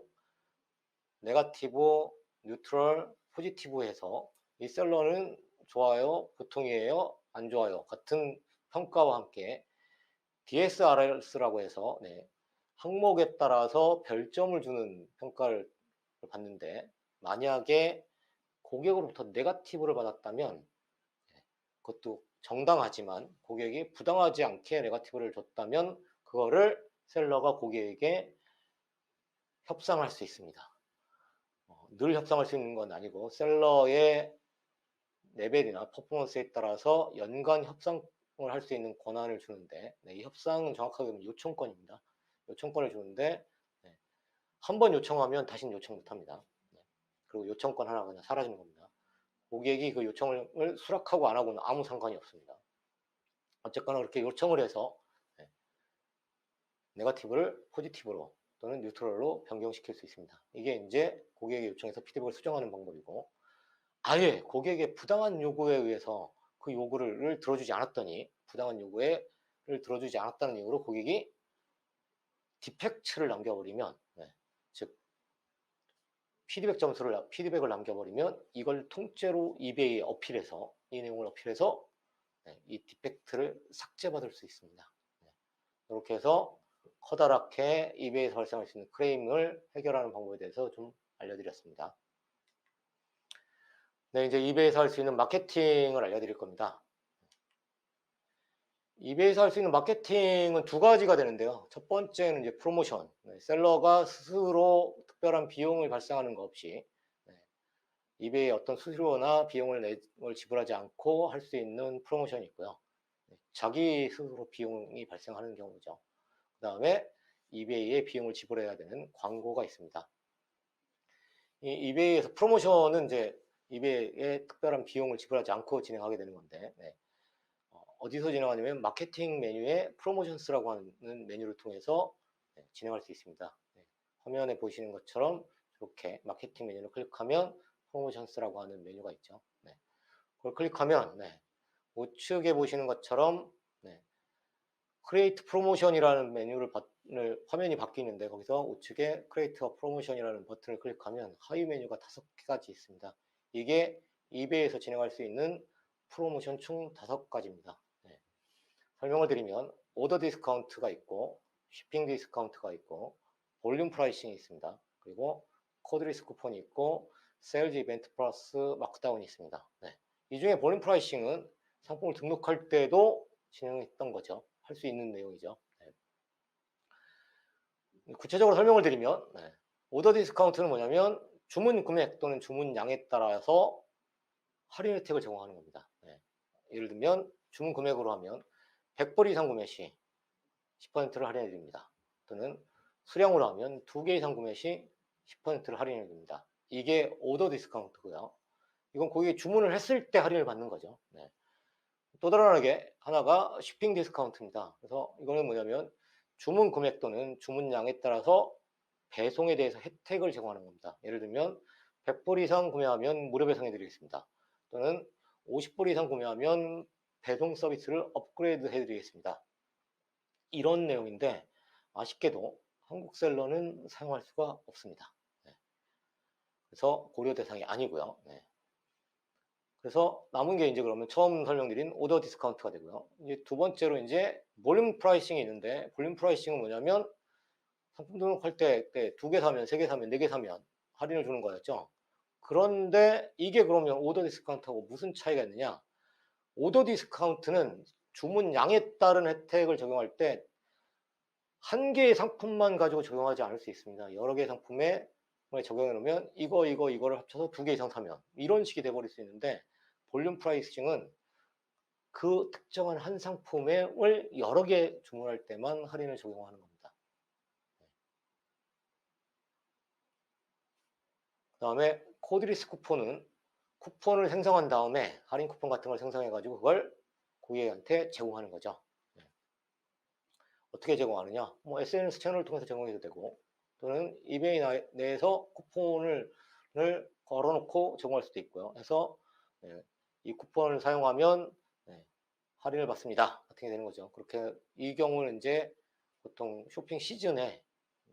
네거티브, 뉴트럴, 포지티브 해서 이 셀러는 좋아요, 보통이에요, 안 좋아요 같은 평가와 함께 DSRS라고 해서 항목에 따라서 별점을 주는 평가를 받는데, 만약에 고객으로부터 네거티브를 받았다면 그것도 정당하지만 고객이 부당하지 않게 네거티브를 줬다면 그거를 셀러가 고객에게 협상할 수 있습니다. 늘 협상할 수 있는 건 아니고 셀러의 레벨이나 퍼포먼스에 따라서 연간 협상을 할 수 있는 권한을 주는데, 이 협상은 정확하게 요청권입니다. 요청권을 주는데 한 번 요청하면 다시는 요청 못합니다. 그리고 요청권 하나 그냥 사라지는 겁니다. 고객이 그 요청을 수락하고 안 하고는 아무 상관이 없습니다. 어쨌거나 그렇게 요청을 해서 네거티브를 포지티브로 또는 뉴트럴로 변경시킬 수 있습니다. 이게 이제 고객의 요청에서 피드백을 수정하는 방법이고, 아예 고객의 부당한 요구에 의해서 그 요구를 들어주지 않았더니 부당한 요구를 들어주지 않았다는 이유로 고객이 디펙트를 남겨버리면, 즉 피드백을 남겨버리면 이걸 통째로 이베이에 어필해서 이 내용을 어필해서 이 디펙트를 삭제받을 수 있습니다. 이렇게 해서 커다랗게 이베이에서 발생할 수 있는 크레임을 해결하는 방법에 대해서 좀 알려드렸습니다. 네, 이제 이베이에서 할 수 있는 마케팅을 알려드릴 겁니다. 이베이에서 할 수 있는 마케팅은 두 가지가 되는데요. 첫 번째는 이제 프로모션. 셀러가 스스로 특별한 비용을 발생하는 거 없이 이베이에 어떤 수수료나 비용을 지불하지 않고 할 수 있는 프로모션이 있고요. 자기 스스로 비용이 발생하는 경우죠. 그 다음에 이베이에 비용을 지불해야 되는 광고가 있습니다. 이 이베이에서 프로모션은 이제 이베이에 특별한 비용을 지불하지 않고 진행하게 되는 건데, 어디서 진행하냐면 마케팅 메뉴에 프로모션스라고 하는 메뉴를 통해서 진행할 수 있습니다. 화면에 보시는 것처럼 이렇게 마케팅 메뉴를 클릭하면 프로모션스라고 하는 메뉴가 있죠. 그걸 클릭하면 우측에 보시는 것처럼 크리에이트 프로모션이라는 메뉴를 화면이 바뀌는데, 거기서 우측에 크리에이트 프로모션이라는 버튼을 클릭하면 하위 메뉴가 5가지 있습니다. 이게 이베이에서 진행할 수 있는 프로모션 총 5가지입니다. 설명을 드리면 오더 디스카운트가 있고, shipping 디스카운트가 있고, 볼륨 프라이싱이 있습니다. 그리고 코드 리스크 쿠폰이 있고, 세일즈 이벤트 플러스 마크다운이 있습니다. 이 중에 볼륨 프라이싱은 상품을 등록할 때도 진행했던 거죠. 할 수 있는 내용이죠. 구체적으로 설명을 드리면 오더 디스카운트는 뭐냐면 주문 금액 또는 주문 양에 따라서 할인 혜택을 제공하는 겁니다. 예를 들면 주문 금액으로 하면 100불 이상 구매 시 10%를 할인해 드립니다. 또는 수량으로 하면 2개 이상 구매 시 10%를 할인해 드립니다. 이게 오더 디스카운트고요. 이건 고객이 주문을 했을 때 할인을 받는 거죠. 네. 또 다른 하나가 shipping 디스카운트입니다. 그래서 이거는 뭐냐면 주문 금액 또는 주문량에 따라서 배송에 대해서 혜택을 제공하는 겁니다. 예를 들면 100불 이상 구매하면 무료 배송해 드리겠습니다. 또는 50불 이상 구매하면 배송 서비스를 업그레이드 해 드리겠습니다. 이런 내용인데 아쉽게도 한국 셀러는 사용할 수가 없습니다. 네. 그래서 고려 대상이 아니고요. 네. 그래서 남은 게 이제 그러면 처음 설명드린 오더 디스카운트가 되고요. 이제 두 번째로 이제 볼륨 프라이싱이 있는데, 볼륨 프라이싱은 뭐냐면 상품 등록할 때 두 개 사면, 세 개 사면, 네 개 사면 할인을 주는 거였죠. 그런데 이게 그러면 오더 디스카운트하고 무슨 차이가 있느냐? 오더 디스카운트는 주문량에 따른 혜택을 적용할 때 한 개의 상품만 가지고 적용하지 않을 수 있습니다. 여러 개의 상품에 적용해 놓으면 이거를 합쳐서 두 개 이상 사면 이런 식이 돼버릴 수 있는데, 볼륨 프라이싱은 그 특정한 한 상품을 여러 개 주문할 때만 할인을 적용하는 겁니다. 그 다음에 코드리스 쿠폰을 생성한 다음에 할인 쿠폰 같은 걸 생성해 가지고 그걸 고객한테 제공하는 거죠. 어떻게 제공하느냐? 뭐 SNS 채널을 통해서 제공해도 되고, 또는 이베이 내에서 쿠폰을 걸어놓고 제공할 수도 있고요. 해서 이 쿠폰을 사용하면 할인을 받습니다. 같은 게 되는 거죠. 그렇게 이 경우는 이제 보통 쇼핑 시즌에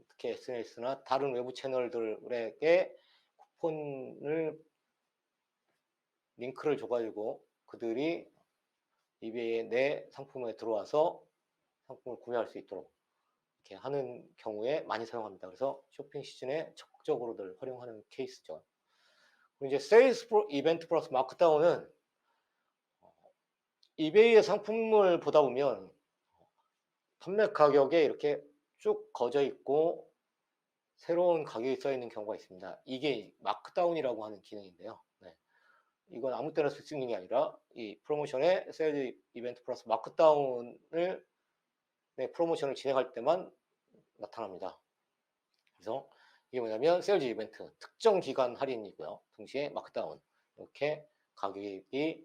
특히 SNS나 다른 외부 채널들에게 쿠폰을 링크를 줘가지고 그들이 이베이 내 상품에 들어와서 상품을 구매할 수 있도록 이렇게 하는 경우에 많이 사용합니다. 그래서 쇼핑 시즌에 적극적으로들 활용하는 케이스죠. 그리고 이제 세일즈 이벤트 플러스 마크다운은 이베이의 상품을 보다 보면 판매 가격에 이렇게 쭉 거져 있고 새로운 가격이 써 있는 경우가 있습니다. 이게 마크다운이라고 하는 기능인데요. 네. 이건 아무 때나 쓸 수 있는 게 아니라 이 프로모션의 세일즈 이벤트 플러스 마크다운을 프로모션을 진행할 때만 나타납니다. 그래서 이게 뭐냐면 세일즈 이벤트 특정 기간 할인이고요. 동시에 마크다운 이렇게 가격이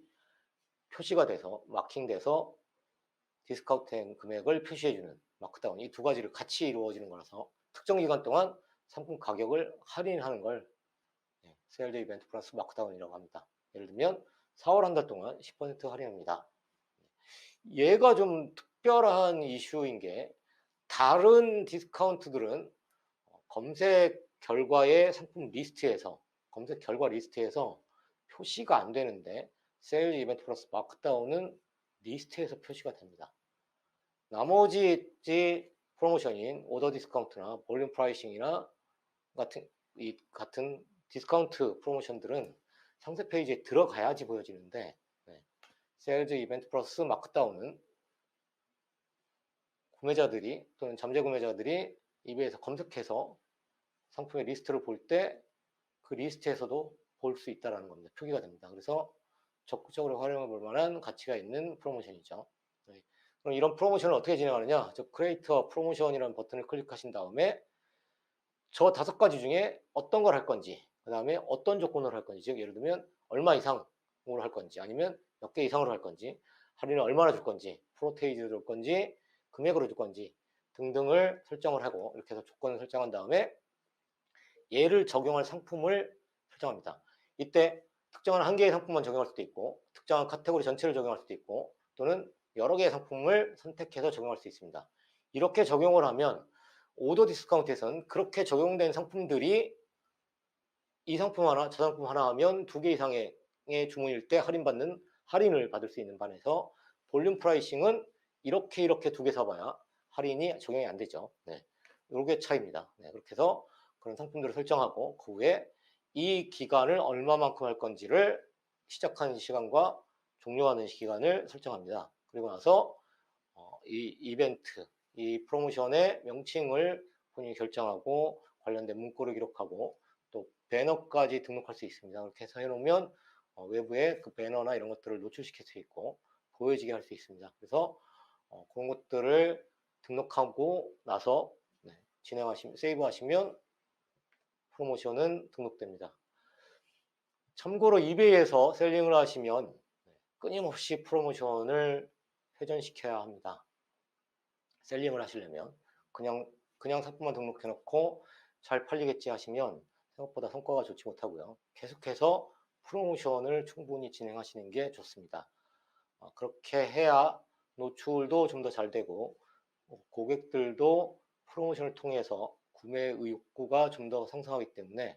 표시가 돼서 마킹돼서 디스카운트 금액을 표시해주는 마크다운, 이 두 가지를 같이 이루어지는 거라서 특정 기간 동안 상품 가격을 할인하는 걸 세일즈 이벤트 플러스 마크다운이라고 합니다. 예를 들면 4월 한 달 동안 10% 할인합니다. 얘가 좀 특별한 이슈인 게 다른 디스카운트들은 검색 결과의 상품 리스트에서 검색 결과 리스트에서 표시가 안 되는데 세일즈 이벤트 플러스 마크다운은 리스트에서 표시가 됩니다. 나머지 프로모션인 오더 디스카운트나 볼륨 프라이싱이나 같은 디스카운트 프로모션들은 상세 페이지에 들어가야지 보여지는데 세일즈 이벤트 플러스 마크다운은 구매자들이 또는 잠재 구매자들이 이베이에서 검색해서 상품의 리스트를 볼 때 그 리스트에서도 볼 수 있다는 겁니다. 표기가 됩니다. 그래서 적극적으로 활용해 볼 만한 가치가 있는 프로모션이죠. 그럼 이런 프로모션을 어떻게 진행하느냐? 저 크리에이터 프로모션이라는 버튼을 클릭하신 다음에 저 5가지 중에 어떤 걸 할 건지, 그 다음에 어떤 조건으로 할 건지, 즉 예를 들면 얼마 이상으로 할 건지, 아니면 몇 개 이상으로 할 건지, 할인을 얼마나 줄 건지, 프로테이즈로 줄 건지, 금액으로 줄 건지 등등을 설정을 하고, 이렇게 해서 조건을 설정한 다음에 얘를 적용할 상품을 설정합니다. 이때 특정한 한 개의 상품만 적용할 수도 있고, 특정한 카테고리 전체를 적용할 수도 있고, 또는 여러 개의 상품을 선택해서 적용할 수 있습니다. 이렇게 적용을 하면 오더 디스카운트에서는 그렇게 적용된 상품들이 이 상품 하나, 저 상품 하나 하면 2개 이상의 주문일 때 할인을 받을 수 있는 반에서, 볼륨 프라이싱은 이렇게 2개 사봐야 할인이 적용이 안 되죠. 네. 요게 차이입니다. 네. 그렇게 해서 그런 상품들을 설정하고 그 후에 이 기간을 얼마만큼 할 건지를 시작하는 시간과 종료하는 기간을 설정합니다. 그리고 나서 이 이벤트, 이 프로모션의 명칭을 본인이 결정하고 관련된 문구를 기록하고 또 배너까지 등록할 수 있습니다. 그렇게 해서 해놓으면 외부에 그 배너나 이런 것들을 노출시킬 수 있고 보여지게 할 수 있습니다. 그래서 그런 것들을 등록하고 나서 세이브하시면 프로모션은 등록됩니다. 참고로 이베이에서 셀링을 하시면 끊임없이 프로모션을 회전시켜야 합니다. 셀링을 하시려면 그냥 상품만 등록해 놓고 잘 팔리겠지 하시면 생각보다 성과가 좋지 못하고요. 계속해서 프로모션을 충분히 진행하시는 게 좋습니다. 그렇게 해야 노출도 좀 더 잘 되고 고객들도 프로모션을 통해서 구매 의욕구가 좀 더 상승하기 때문에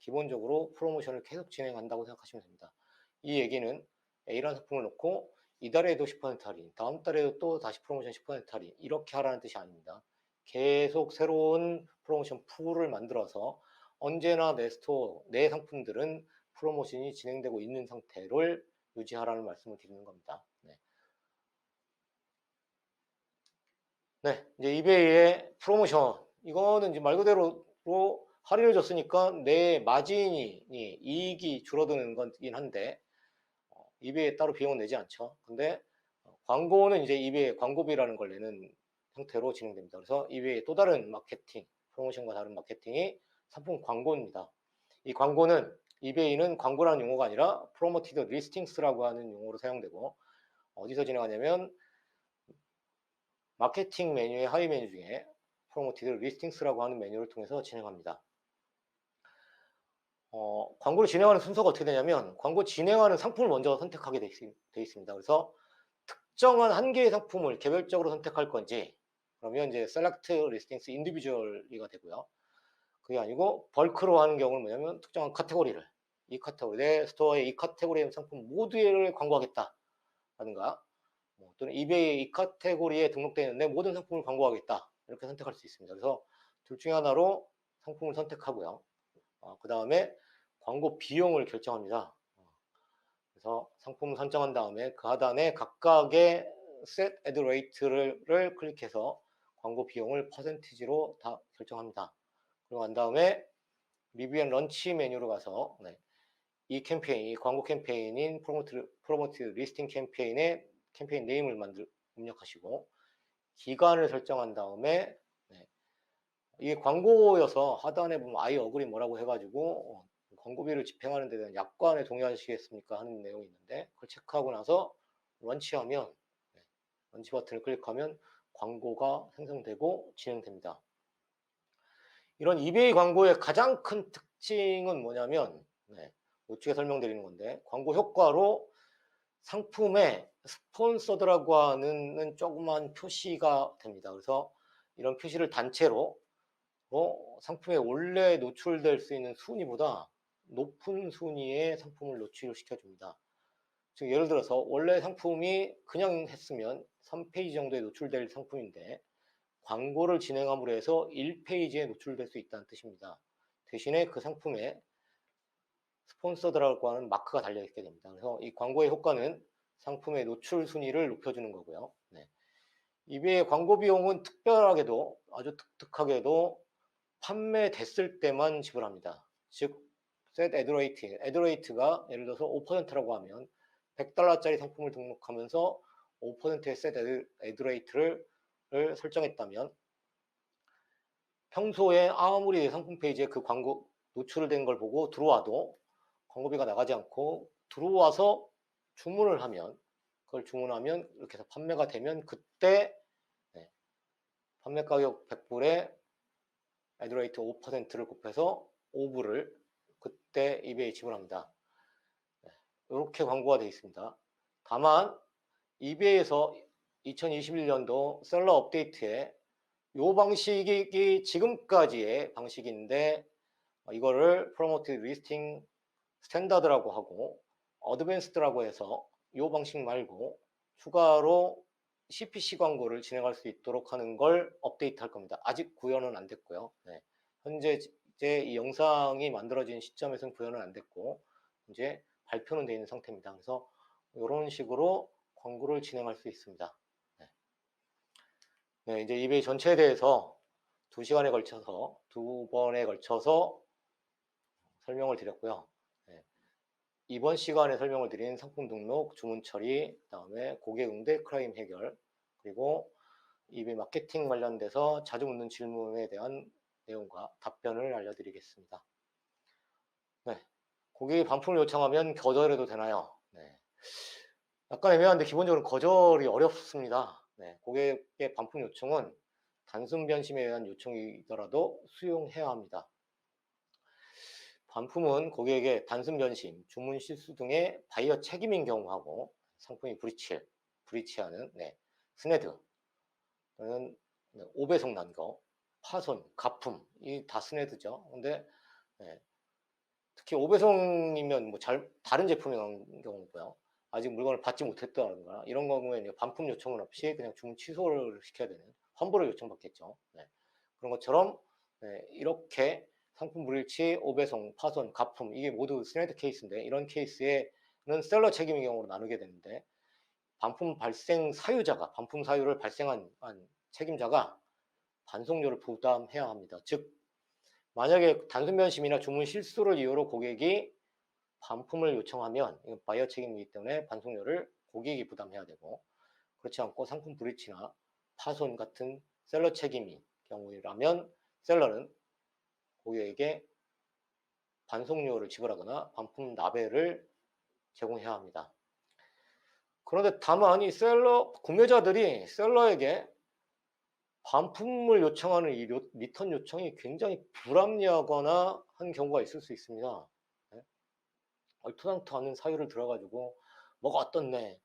기본적으로 프로모션을 계속 진행한다고 생각하시면 됩니다. 이 얘기는 A라는 상품을 놓고 이달에도 10% 할인, 다음 달에도 또 다시 프로모션 10% 할인 이렇게 하라는 뜻이 아닙니다. 계속 새로운 프로모션 풀을 만들어서 언제나 내 스토어, 내 상품들은 프로모션이 진행되고 있는 상태를 유지하라는 말씀을 드리는 겁니다. 네, 이제 이베이의 프로모션 이거는 이제 말 그대로 할인을 줬으니까 내 마진이 이익이 줄어드는 거긴 한데 이베이에 따로 비용은 내지 않죠. 근데 광고는 이제 이베이 광고비라는 걸 내는 형태로 진행됩니다. 그래서 이베이의 또 다른 마케팅, 프로모션과 다른 마케팅이 상품 광고입니다. 이 광고는 이베이는 광고라는 용어가 아니라 프로모티드 리스팅스라고 하는 용어로 사용되고 어디서 진행하냐면 마케팅 메뉴의 하위 메뉴 중에 프로모티드 리스팅스라고 하는 메뉴를 통해서 진행합니다. 광고를 진행하는 순서가 어떻게 되냐면 광고 진행하는 상품을 먼저 선택하게 돼 있습니다. 그래서 특정한 한 개의 상품을 개별적으로 선택할 건지 그러면 이제 Select Listings Individually가 되고요. 그게 아니고 벌크로 하는 경우는 뭐냐면 특정한 카테고리를 이 카테고리 내 스토어의 이 카테고리의 상품 모두를 광고하겠다 라든가 또는 이베이 이 카테고리에 등록되어 있는 내 모든 상품을 광고하겠다 이렇게 선택할 수 있습니다. 그래서 둘 중에 하나로 상품을 선택하고요. 그 다음에 광고 비용을 결정합니다. 그래서 상품을 선정한 다음에 그 하단에 각각의 Set Ad Rate를 클릭해서 광고 비용을 퍼센티지로 다 결정합니다. 그리고 난 다음에 리뷰 앤 런치 메뉴로 가서 이 캠페인, 이 광고 캠페인인 프로모트 리스팅 캠페인의 캠페인 네임을 입력하시고 기간을 설정한 다음에 이게 광고여서 하단에 보면 I agree 뭐라고 해가지고 광고비를 집행하는 데 대한 약관에 동의하시겠습니까 하는 내용이 있는데 그걸 체크하고 나서 런치하면 런치 버튼을 클릭하면 광고가 생성되고 진행됩니다. 이런 이베이 광고의 가장 큰 특징은 뭐냐면 우측에 설명드리는 건데 광고 효과로 상품에 스폰서드라고 하는 조그만 표시가 됩니다. 그래서 이런 표시를 단체로 상품에 원래 노출될 수 있는 순위보다 높은 순위의 상품을 노출을 시켜줍니다. 즉 예를 들어서 원래 상품이 그냥 했으면 3페이지 정도에 노출될 상품인데 광고를 진행함으로 해서 1페이지에 노출될 수 있다는 뜻입니다. 대신에 그 상품에 스폰서드라고 하는 마크가 달려있게 됩니다. 그래서 이 광고의 효과는 상품의 노출 순위를 높여주는 거고요. 이베이 광고 비용은 특별하게도 아주 독특하게도 판매됐을 때만 지불합니다. 즉 set ad rate, ad rate가 예를 들어서 5%라고 하면 $100짜리 상품을 등록하면서 5%의 set ad rate를 설정했다면 평소에 아무리 상품 페이지에 그 광고 노출된 걸 보고 들어와도 광고비가 나가지 않고 들어와서 주문을 하면 그걸 주문하면 이렇게 해서 판매가 되면 그때 판매 가격 100불에 애드레이트 5%를 곱해서 5불을 그때 이베이에 지불합니다. 이렇게 광고가 되어 있습니다. 다만 이베이에서 2021년도 셀러 업데이트에 이 방식이 지금까지의 방식인데 이거를 프로모트 리스팅 스탠다드라고 하고 어드밴스드라고 해서 이 방식 말고 추가로 CPC 광고를 진행할 수 있도록 하는 걸 업데이트할 겁니다. 아직 구현은 안 됐고요. 현재 이제 이 영상이 만들어진 시점에서는 구현은 안 됐고 이제 발표는 되어 있는 상태입니다. 그래서 이런 식으로 광고를 진행할 수 있습니다. 이제 이베이 전체에 대해서 2시간에 걸쳐서 2번에 걸쳐서 설명을 드렸고요. 이번 시간에 설명을 드린 상품 등록, 주문 처리, 그다음에 고객 응대, 클레임 해결, 그리고 이베이 마케팅 관련돼서 자주 묻는 질문에 대한 내용과 답변을 알려드리겠습니다. 고객이 반품을 요청하면 거절해도 되나요? 네. 약간 애매한데 기본적으로 거절이 어렵습니다. 네. 고객의 반품 요청은 단순 변심에 의한 요청이더라도 수용해야 합니다. 반품은 고객에게 단순 변심, 주문 실수 등의 바이어 책임인 경우하고 상품이 브리치하는 스네드 또는 5배속 난거, 파손, 가품 이 다 스네드죠. 근데 특히 5배송이면 뭐 다른 제품이 나온 경우고요. 아직 물건을 받지 못했다든가 이런 경우에 반품 요청은 없이 그냥 주문 취소를 시켜야 되는 환불을 요청받겠죠. 그런 것처럼 이렇게 상품 불일치, 5배송, 파손, 가품 이게 모두 스네드 케이스인데 이런 케이스에는 셀러 책임의 경우로 나누게 되는데 반품 사유를 발생한 책임자가 반송료를 부담해야 합니다. 즉 만약에 단순 변심이나 주문 실수를 이유로 고객이 반품을 요청하면 이건 바이어 책임이기 때문에 반송료를 고객이 부담해야 되고 그렇지 않고 상품 브리치나 파손 같은 셀러 책임이 경우라면 셀러는 고객에게 반송료를 지불하거나 반품 나벨을 제공해야 합니다. 그런데 다만 이 구매자들이 셀러에게 반품을 요청하는 이 리턴 요청이 굉장히 불합리하거나 한 경우가 있을 수 있습니다. 얼토당토 않은 사유를 들어가지고 뭐가 어떻네,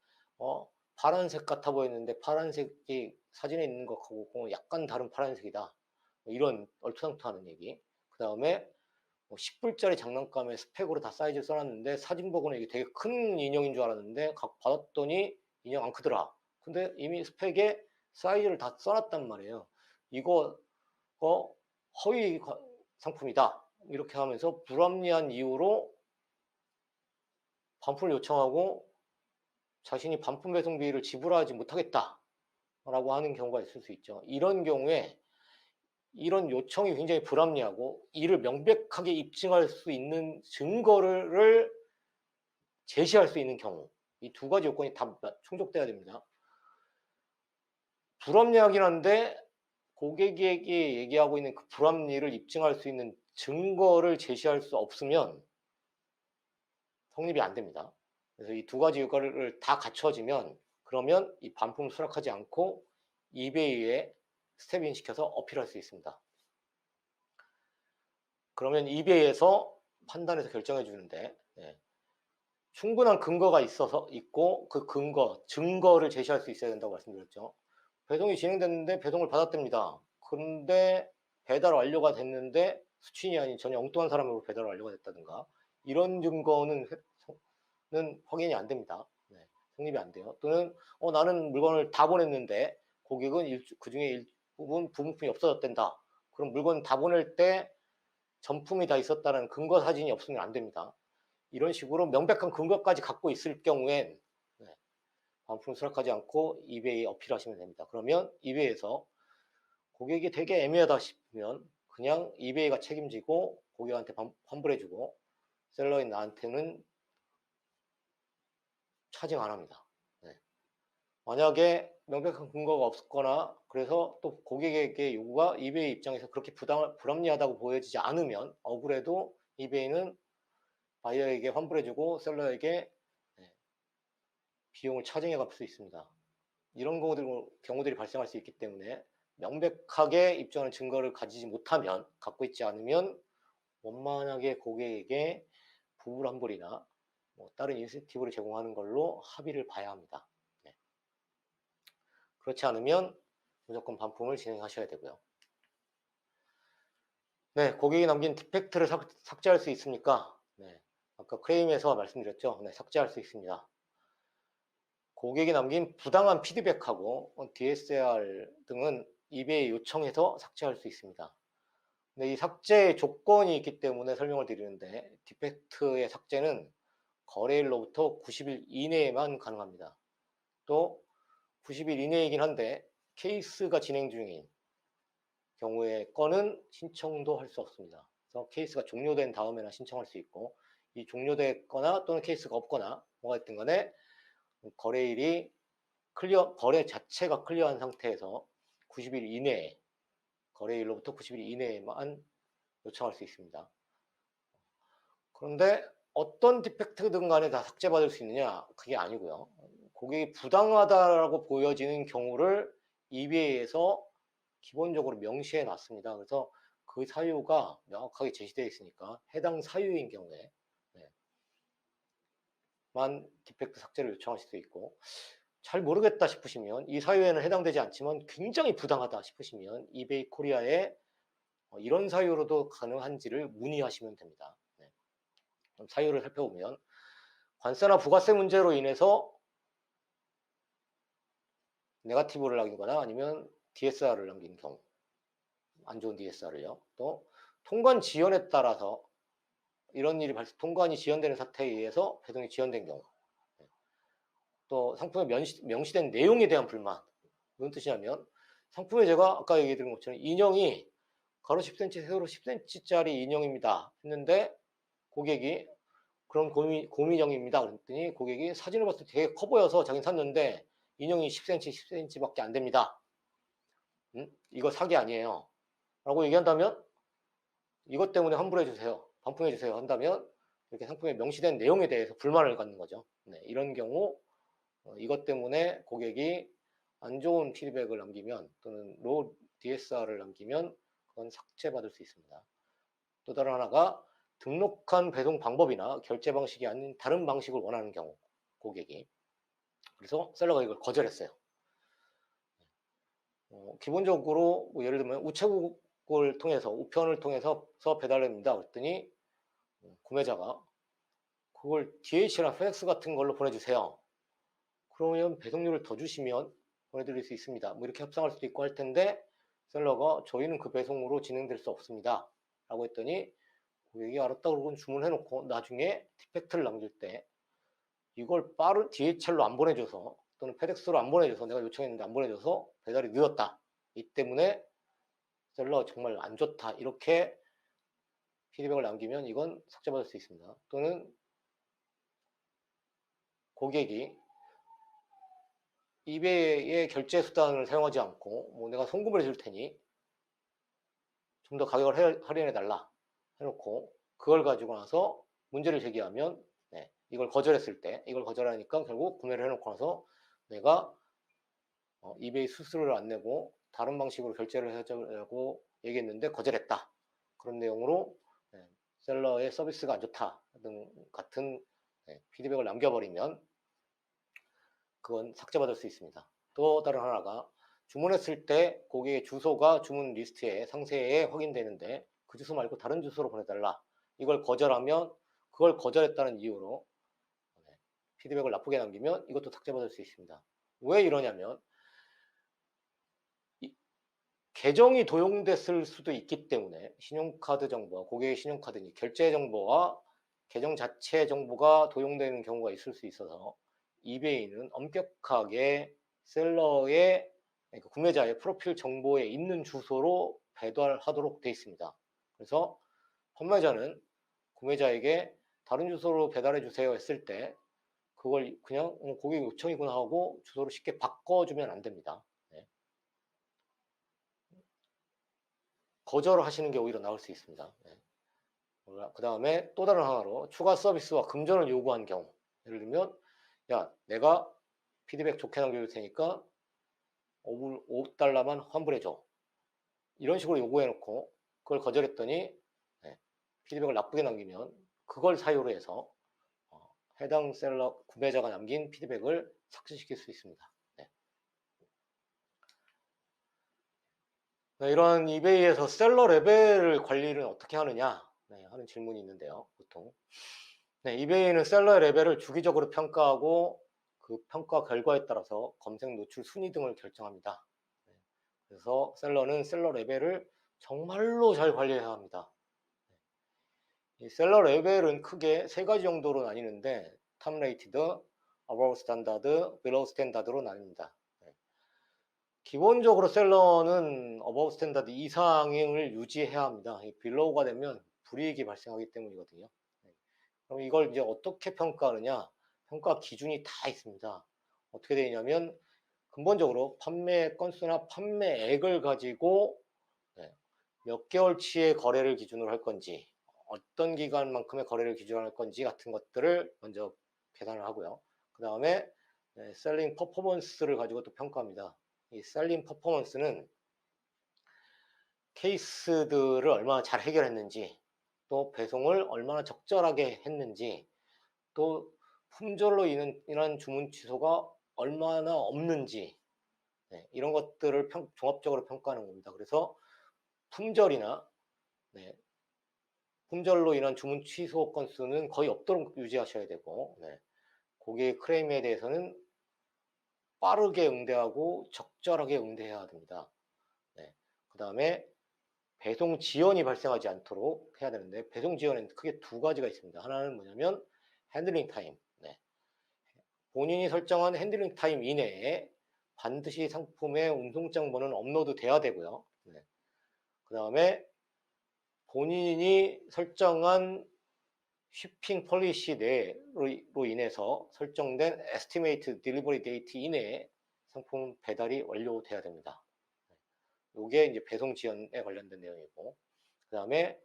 파란색 같아 보였는데 파란색이 사진에 있는 것하고 약간 다른 파란색이다. 뭐 이런 얼토당토 않은 얘기. 그 다음에 뭐 10불짜리 장난감에 스펙으로 다 사이즈를 써놨는데 사진 보고는 이게 되게 큰 인형인 줄 알았는데 받았더니 인형 안 크더라. 근데 이미 스펙에 사이즈를 다 써놨단 말이에요. 이거 허위 상품이다. 이렇게 하면서 불합리한 이유로 반품을 요청하고 자신이 반품 배송비를 지불하지 못하겠다라고 하는 경우가 있을 수 있죠. 이런 경우에 이런 요청이 굉장히 불합리하고 이를 명백하게 입증할 수 있는 증거를 제시할 수 있는 경우 이 두 가지 요건이 다 충족돼야 됩니다. 불합리하긴 한데 고객에게 얘기하고 있는 그 불합리를 입증할 수 있는 증거를 제시할 수 없으면 성립이 안 됩니다. 그래서 이 두 가지 요건을 다 갖춰지면 그러면 이 반품을 수락하지 않고 이베이에 스텝인 시켜서 어필할 수 있습니다. 그러면 이베이에서 판단해서 결정해 주는데 충분한 근거가 있고 그 증거를 제시할 수 있어야 된다고 말씀드렸죠. 배송이 진행됐는데 배송을 받았답니다. 그런데 배달 완료가 됐는데 수취인이 아닌 전혀 엉뚱한 사람으로 배달 완료가 됐다든가 이런 증거는 확인이 안 됩니다. 성립이 안 돼요. 또는 나는 물건을 다 보냈는데 고객은 그 중에 일부분 부품이 없어졌댄다. 그럼 물건 다 보낼 때 전품이 다 있었다는 근거 사진이 없으면 안 됩니다. 이런 식으로 명백한 근거까지 갖고 있을 경우엔 반품 수락하지 않고 이베이에 어필하시면 됩니다. 그러면 이베이에서 고객이 되게 애매하다 싶으면 그냥 이베이가 책임지고 고객한테 환불해주고 셀러인 나한테는 차징 안 합니다. 만약에 명백한 근거가 없거나 그래서 또 고객에게 요구가 이베이 입장에서 그렇게 불합리하다고 보여지지 않으면 억울해도 이베이는 바이어에게 환불해주고 셀러에게 비용을 차징해 갈 수 있습니다. 이런 경우들이 발생할 수 있기 때문에 명백하게 입증하는 증거를 갖고 있지 않으면 원만하게 고객에게 부불 환불이나 뭐 다른 인센티브를 제공하는 걸로 합의를 봐야 합니다. 그렇지 않으면 무조건 반품을 진행하셔야 되고요. 고객이 남긴 디펙트를 삭제할 수 있습니까? 아까 크레임에서 말씀드렸죠. 삭제할 수 있습니다. 고객이 남긴 부당한 피드백하고 DSR 등은 이베이에 요청해서 삭제할 수 있습니다. 근데 이 삭제의 조건이 있기 때문에 설명을 드리는데 디펙트의 삭제는 거래일로부터 90일 이내에만 가능합니다. 또 90일 이내이긴 한데 케이스가 진행 중인 경우의 건은 신청도 할 수 없습니다. 그래서 케이스가 종료된 다음에나 신청할 수 있고 이 종료됐거나 또는 케이스가 없거나 뭐가 있든 간에 거래일이 거래 자체가 클리어한 상태에서 90일 이내에 거래일로부터 90일 이내에만 요청할 수 있습니다. 그런데 어떤 디펙트든 간에 다 삭제받을 수 있느냐? 그게 아니고요. 고객이 부당하다라고 보여지는 경우를 eBay에서 기본적으로 명시해 놨습니다. 그래서 그 사유가 명확하게 제시되어 있으니까 해당 사유인 경우에 만 디펙트 삭제를 요청하실 수 있고, 잘 모르겠다 싶으시면, 이 사유에는 해당되지 않지만 굉장히 부당하다 싶으시면 이베이 코리아에 이런 사유로도 가능한지를 문의하시면 됩니다. 그럼 사유를 살펴보면, 관세나 부가세 문제로 인해서 네거티브를 남기거나 아니면 DSR을 남긴 경우, 안 좋은 DSR을요. 또 통관 지연에 따라서 이런 일이 통관이 지연되는 사태에 의해서 배송이 지연된 경우, 또 상품에 명시된 내용에 대한 불만. 무슨 뜻이냐면, 상품에 제가 아까 얘기 드린 것처럼 인형이 가로 10cm, 세로 10cm짜리 인형입니다 했는데, 고객이 그런 곰인형입니다 그랬더니 고객이 사진을 봤을 때 되게 커 보여서 자기는 샀는데 인형이 10cm, 10cm밖에 안 됩니다. 이거 사기 아니에요 라고 얘기한다면, 이것 때문에 환불해 주세요, 반품해 주세요 한다면, 이렇게 상품에 명시된 내용에 대해서 불만을 갖는 거죠. 이런 경우 이것 때문에 고객이 안 좋은 피드백을 남기면, 또는 로 DSR을 남기면 그건 삭제받을 수 있습니다. 또 다른 하나가 등록한 배송 방법이나 결제 방식이 아닌 다른 방식을 원하는 경우, 고객이. 그래서 셀러가 이걸 거절했어요. 기본적으로 뭐 예를 들면 우체국을 통해서, 우편을 통해서 배달됩니다 그랬더니 구매자가 그걸 DH나 FedEx 같은 걸로 보내주세요. 그러면 배송료를 더 주시면 보내드릴 수 있습니다. 뭐 이렇게 협상할 수도 있고 할 텐데, 셀러가 저희는 그 배송으로 진행될 수 없습니다 라고 했더니, 고객이 알았다 그러고 주문해놓고 나중에 디펙트를 남길 때 이걸 빠른 DHL로 안 보내줘서, 또는 페덱스로 안 보내줘서, 내가 요청했는데 안 보내줘서 배달이 늦었다, 이 때문에 셀러 정말 안 좋다, 이렇게 피드백을 남기면 이건 삭제받을 수 있습니다. 또는 고객이 이베이의 결제 수단을 사용하지 않고 뭐 내가 송금을 해줄 테니 좀 더 가격을 할인해 달라 해놓고 그걸 가지고 나서 문제를 제기하면, 이걸 거절했을 때, 이걸 거절하니까 결국 구매를 해놓고 나서 내가 이베이 수수료를 안 내고 다른 방식으로 결제를 하자고 얘기했는데 거절했다, 그런 내용으로 셀러의 서비스가 안 좋다 등 같은 피드백을 남겨버리면 그건 삭제받을 수 있습니다. 또 다른 하나가, 주문했을 때 고객의 주소가 주문 리스트에 상세에 확인되는데 그 주소 말고 다른 주소로 보내달라, 이걸 거절하면, 그걸 거절했다는 이유로 피드백을 나쁘게 남기면 이것도 삭제받을 수 있습니다. 왜 이러냐면, 계정이 도용됐을 수도 있기 때문에, 신용카드 정보와 고객의 신용카드 결제 정보와 계정 자체 정보가 도용되는 경우가 있을 수 있어서 이베이는 엄격하게 셀러의, 그러니까 구매자의 프로필 정보에 있는 주소로 배달하도록 되어 있습니다. 그래서 판매자는 구매자에게 다른 주소로 배달해 주세요 했을 때 그걸 그냥 고객 요청이구나 하고 주소를 쉽게 바꿔주면 안 됩니다. 거절하시는 게 오히려 나을 수 있습니다. 그 다음에 또 다른 하나로, 추가 서비스와 금전을 요구한 경우, 예를 들면, 야, 내가 피드백 좋게 남겨줄 테니까 $5만 환불해줘, 이런 식으로 요구해놓고 그걸 거절했더니 피드백을 나쁘게 남기면 그걸 사유로 해서 해당 셀러 구매자가 남긴 피드백을 삭제시킬 수 있습니다. 이런 이베이에서 셀러 레벨 관리를 어떻게 하느냐 하는 질문이 있는데요. 보통 이베이는 셀러 레벨을 주기적으로 평가하고 그 평가 결과에 따라서 검색 노출 순위 등을 결정합니다. 그래서 셀러는 셀러 레벨을 정말로 잘 관리해야 합니다. 이 셀러 레벨은 크게 세 가지 정도로 나뉘는데, 탑 레이티드, 어바웃 스탠다드, 빌로우 스탠다드로 나뉩니다. 기본적으로 셀러는 어바웃 스탠다드 이상을 유지해야 합니다. 빌로우가 되면 불이익이 발생하기 때문이거든요. 그럼 이걸 이제 어떻게 평가하느냐? 평가 기준이 다 있습니다. 어떻게 되냐면, 근본적으로 판매 건수나 판매액을 가지고 몇 개월치의 거래를 기준으로 할 건지, 어떤 기간만큼의 거래를 기준으로 할 건지 같은 것들을 먼저 계산을 하고요. 그 다음에 셀링 퍼포먼스를 가지고 또 평가합니다. 이 셀링 퍼포먼스는 케이스들을 얼마나 잘 해결했는지, 또 배송을 얼마나 적절하게 했는지, 또 품절로 인한 주문 취소가 얼마나 없는지, 이런 것들을 종합적으로 평가하는 겁니다. 그래서 품절이나 네, 품절로 인한 주문 취소 건수는 거의 없도록 유지하셔야 되고, 고객의 크레임에 대해서는 빠르게 응대하고 적절하게 응대해야 됩니다. 그 다음에 배송 지연이 발생하지 않도록 해야 되는데, 배송 지연에는 크게 두 가지가 있습니다. 하나는 뭐냐면 핸들링 타임. 본인이 설정한 핸들링 타임 이내에 반드시 상품의 운송장 번호는 업로드 돼야 되고요. 그 다음에 본인이 설정한 쉬핑 폴리시 내로 인해서 설정된 에스티메이트 딜리버리 데이트 이내에 상품 배달이 완료돼야 됩니다. 이게 이제 배송 지연에 관련된 내용이고, 그 다음에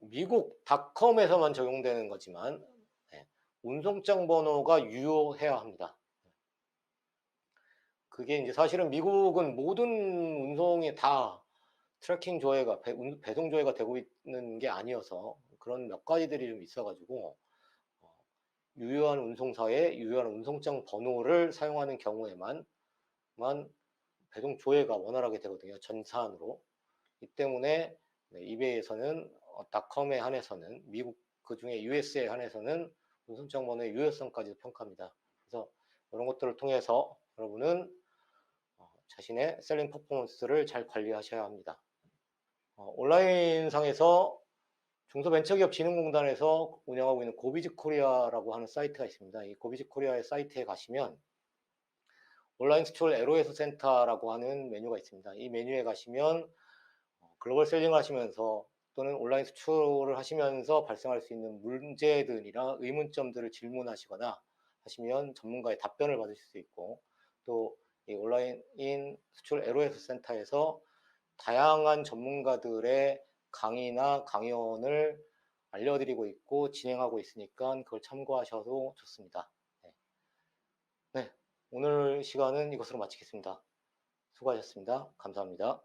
미국 닷컴에서만 적용되는 거지만 운송장 번호가 유효해야 합니다. 그게 이제 사실은 미국은 모든 운송이 다 트래킹 조회가 배송 조회가 되고 있는 게 아니어서 그런 몇 가지들이 좀 있어가지고 유효한 운송사의 유효한 운송장 번호를 사용하는 경우에만 배송 조회가 원활하게 되거든요. 전 사안으로. 이 때문에 이베이에서는 닷컴에 한해서는 미국 그중에 US에 한해서는 운송장 번호의 유효성까지 평가합니다. 그래서 이런 것들을 통해서 여러분은 자신의 셀링 퍼포먼스를 잘 관리하셔야 합니다. 온라인상에서 중소벤처기업진흥공단에서 운영하고 있는 고비즈 코리아라고 하는 사이트가 있습니다. 이 고비즈 코리아의 사이트에 가시면 온라인 수출 LOS 센터라고 하는 메뉴가 있습니다. 이 메뉴에 가시면 글로벌 셀링을 하시면서 또는 온라인 수출을 하시면서 발생할 수 있는 문제들이나 의문점들을 질문하시거나 하시면 전문가의 답변을 받으실 수 있고, 또 이 온라인 수출 LOS 센터에서 다양한 전문가들의 강의나 강연을 알려드리고 있고 진행하고 있으니까 그걸 참고하셔도 좋습니다. 네, 오늘 시간은 이것으로 마치겠습니다. 수고하셨습니다. 감사합니다.